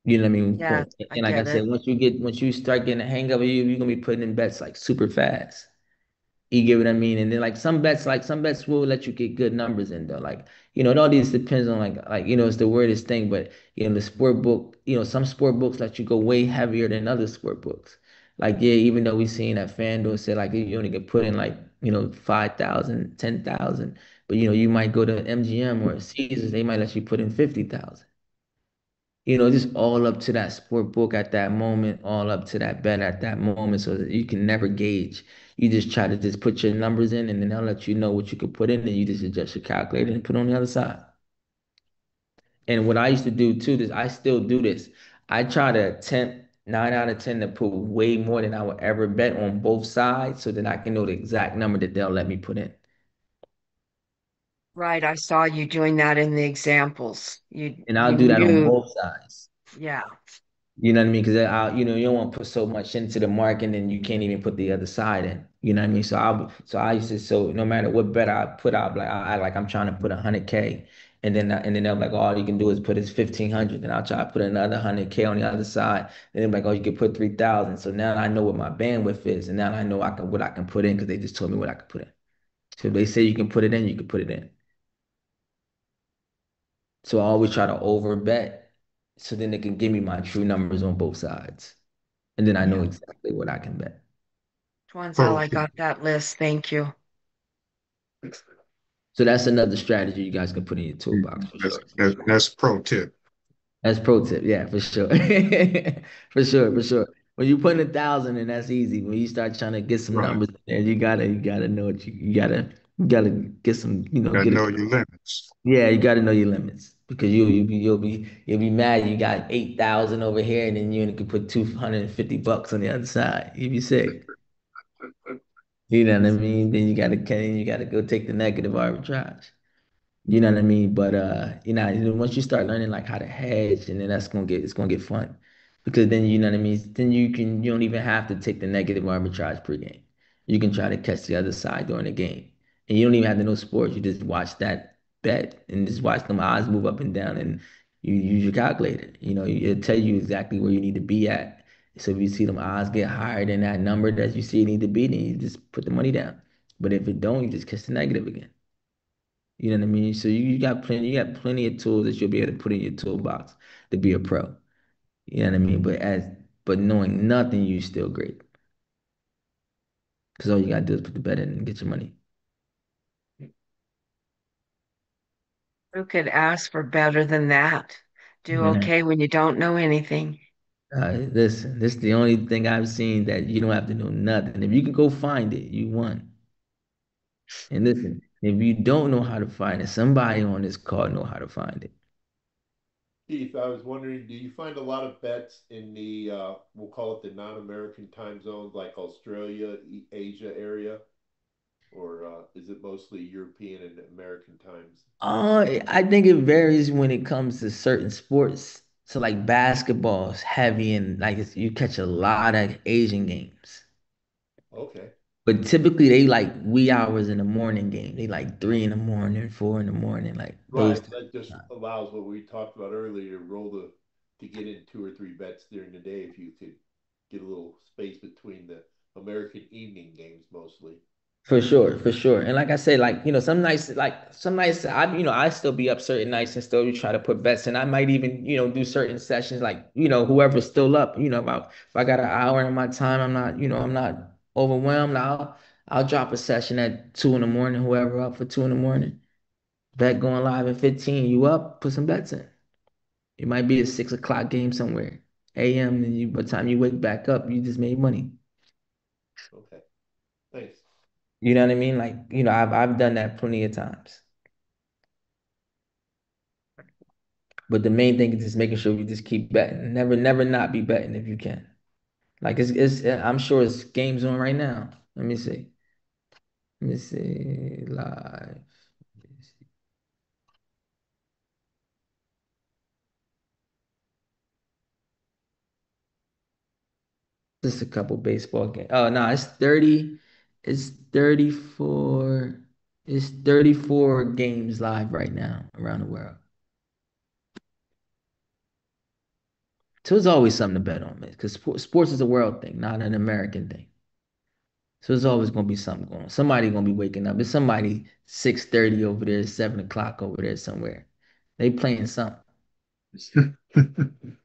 You know what I mean? Yeah, I And like I get said, it. once you start getting a hang of it, you're gonna be putting in bets like super fast. You get what I mean? And then like some bets will let you get good numbers in though. Like, it all these depends on it's the weirdest thing, but the sport book, some sport books let you go way heavier than other sport books. Like, yeah, even though we seen that FanDuel said like you only can put in like, 5,000, 10,000, but you might go to MGM or Caesars, they might let you put in 50,000. Just all up to that sport book at that moment, all up to that bet at that moment, so that you can never gauge. You just try to just put your numbers in, and then they'll let you know what you could put in, and you just adjust your calculator and put on the other side. And what I used to do too, I still do this. I try to attempt 9 out of 10 to put way more than I would ever bet on both sides, so that I can know the exact number that they'll let me put in. Right, I saw you doing that in the examples. You And I'll you do that on knew, both sides. yeah. You know what I mean? Because you don't want to put so much into the market and then you can't even put the other side in. You know what I mean? So no matter what bet I put out, like I'm trying to put 100K, and then they're like, all you can do is put is 1,500, and I'll try to put another 100K on the other side. And they're like, oh, you can put 3,000. So now I know what my bandwidth is, and now I know what I can put in because they just told me what I could put in. So if they say you can put it in, you can put it in. So I always try to over bet so then they can give me my true numbers on both sides. And then I know Yeah. exactly what I can bet. Twanzel, Pro I tip. got that list. Thank you. So that's another strategy you guys can put in your toolbox for That's, sure. that's pro tip. That's pro tip, yeah, for sure. For sure, for sure. When you put in 1,000 and that's easy. When you start trying to get some Right. numbers in there, you gotta know what you gotta get some, Gotta get know it. your limits. Yeah, you gotta know your limits because you'll be mad you got 8,000 over here and then you only could put 250 bucks on the other side. You'd be sick. You know what I mean? Then you gotta go take the negative arbitrage. You know what I mean? But once you start learning like how to hedge, and then it's gonna get fun. Because then you know what I mean? Then you don't even have to take the negative arbitrage pregame. You can try to catch the other side during the game. And you don't even have to know sports. You just watch that bet and just watch them odds move up and down and you use your calculator. It'll tell you exactly where you need to be at. So if you see them odds get higher than that number that you see it need to be, then you just put the money down. But if it don't, you just catch the negative again. You know what I mean? So you got plenty of tools that you'll be able to put in your toolbox to be a pro. You know what I mean? But knowing nothing, you still great. Because all you gotta do is put the bet in and get your money. Who could ask for better than that? Do Man, okay when you don't know anything. listen, this is the only thing I've seen that you don't have to know nothing. If you can go find it, you won. And listen, if you don't know how to find it, somebody on this call know how to find it. Keith, I was wondering, do you find a lot of bets in the, we'll call it the non-American time zones like Australia, Asia area, or is it mostly European and American times? I think it varies when it comes to certain sports. So like basketball is heavy and like you catch a lot of Asian games. Okay. But typically they like wee hours in the morning game. They like 3 in the morning, 4 in the morning, like those. Right. That just allows what we talked about earlier, to get in 2 or 3 bets during the day if you could get a little space between the American evening games mostly. For sure, for sure. And like I said, some nights I still be up certain nights and still try to put bets in. I might even, do certain sessions like, whoever's still up, about if I got an hour in my time, I'm not overwhelmed. I'll drop a session at 2 in the morning, whoever up for 2 in the morning. Bet going live at 15. You up, put some bets in. It might be a 6 o'clock game somewhere. AM, and by the time you wake back up, you just made money. Okay. Thanks. You know what I mean? Like, I've done that plenty of times. But the main thing is just making sure you just keep betting. Never, never not be betting if you can. Like I'm sure it's games on right now. Let me see. Let me see live. Let me see. Just a couple baseball games. Oh no, it's 30. It's 34. It's 34 games live right now around the world. So it's always something to bet on, man, because sports is a world thing, not an American thing. So there's always gonna be something going on. Somebody gonna be waking up. It's somebody 6:30 over there, 7 o'clock over there somewhere. They playing something.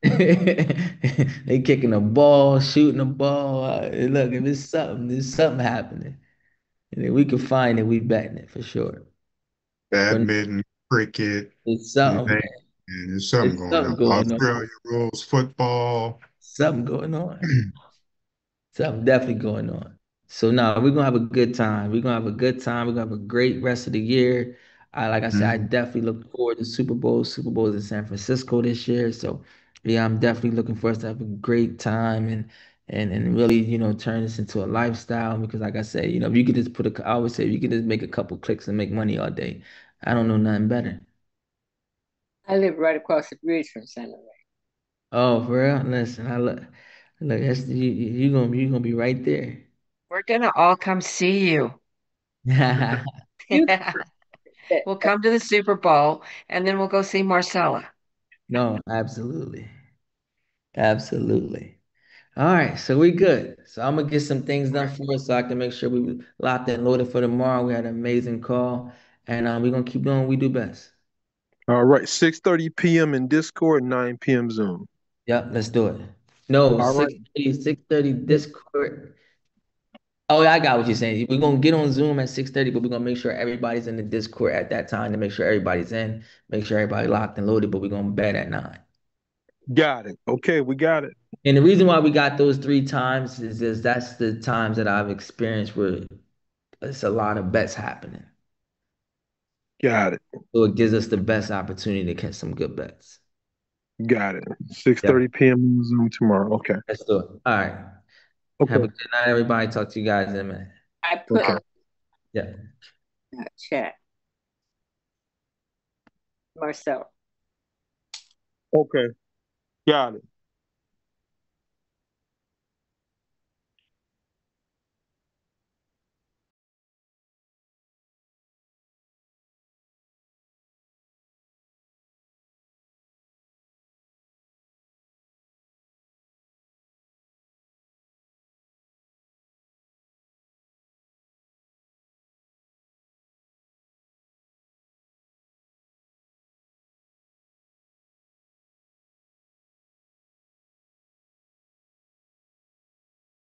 They kicking a ball, shooting a ball. Look, if it's something, there's something happening. And if we can find it, we betting it for sure. Badminton, cricket, It's you something, name man. it, and there's something It's going on. something going on. Australia rules football. Something going on. Something definitely going on. So now we're gonna have a good time. We're gonna have a good time. We're gonna have a great rest of the year. Like I said, I Mhm. definitely look forward to Super Bowl. Super Bowl is in San Francisco this year. So yeah, I'm definitely looking for us to have a great time and really, turn this into a lifestyle. Because like I said, if you could just I always say if you could just make a couple clicks and make money all day, I don't know nothing better. I live right across the bridge from San Jose. Oh, for real? Listen, that's you gonna be right there. We're gonna all come see you. You We'll come to the Super Bowl and then we'll go see Marcella. No, absolutely. Absolutely. All right, so we good. So I'm gonna get some things done for us so I can make sure we locked and loaded for tomorrow. We had an amazing call, and we're gonna keep doing what we do best. All right, 6:30 p.m. in Discord, 9 p.m. Zoom. Yep, let's do it. No, All right. 6:30 Discord. Oh, yeah, I got what you're saying. We're gonna get on Zoom at 6:30, but we're gonna make sure everybody's in the Discord at that time to make sure everybody's in, make sure everybody locked and loaded, but we're gonna bet at 9. Got it. Okay, we got it. And the reason why we got those 3 times is that's the times that I've experienced where it's a lot of bets happening. Got it. So it gives us the best opportunity to catch some good bets. Got it. 6:30 p.m. on Zoom tomorrow. Okay. Let's do it. All right. Have a Okay. good night, everybody. Talk to you guys in a minute. I put Okay. Yeah. chat, Marcel. Okay. Got it.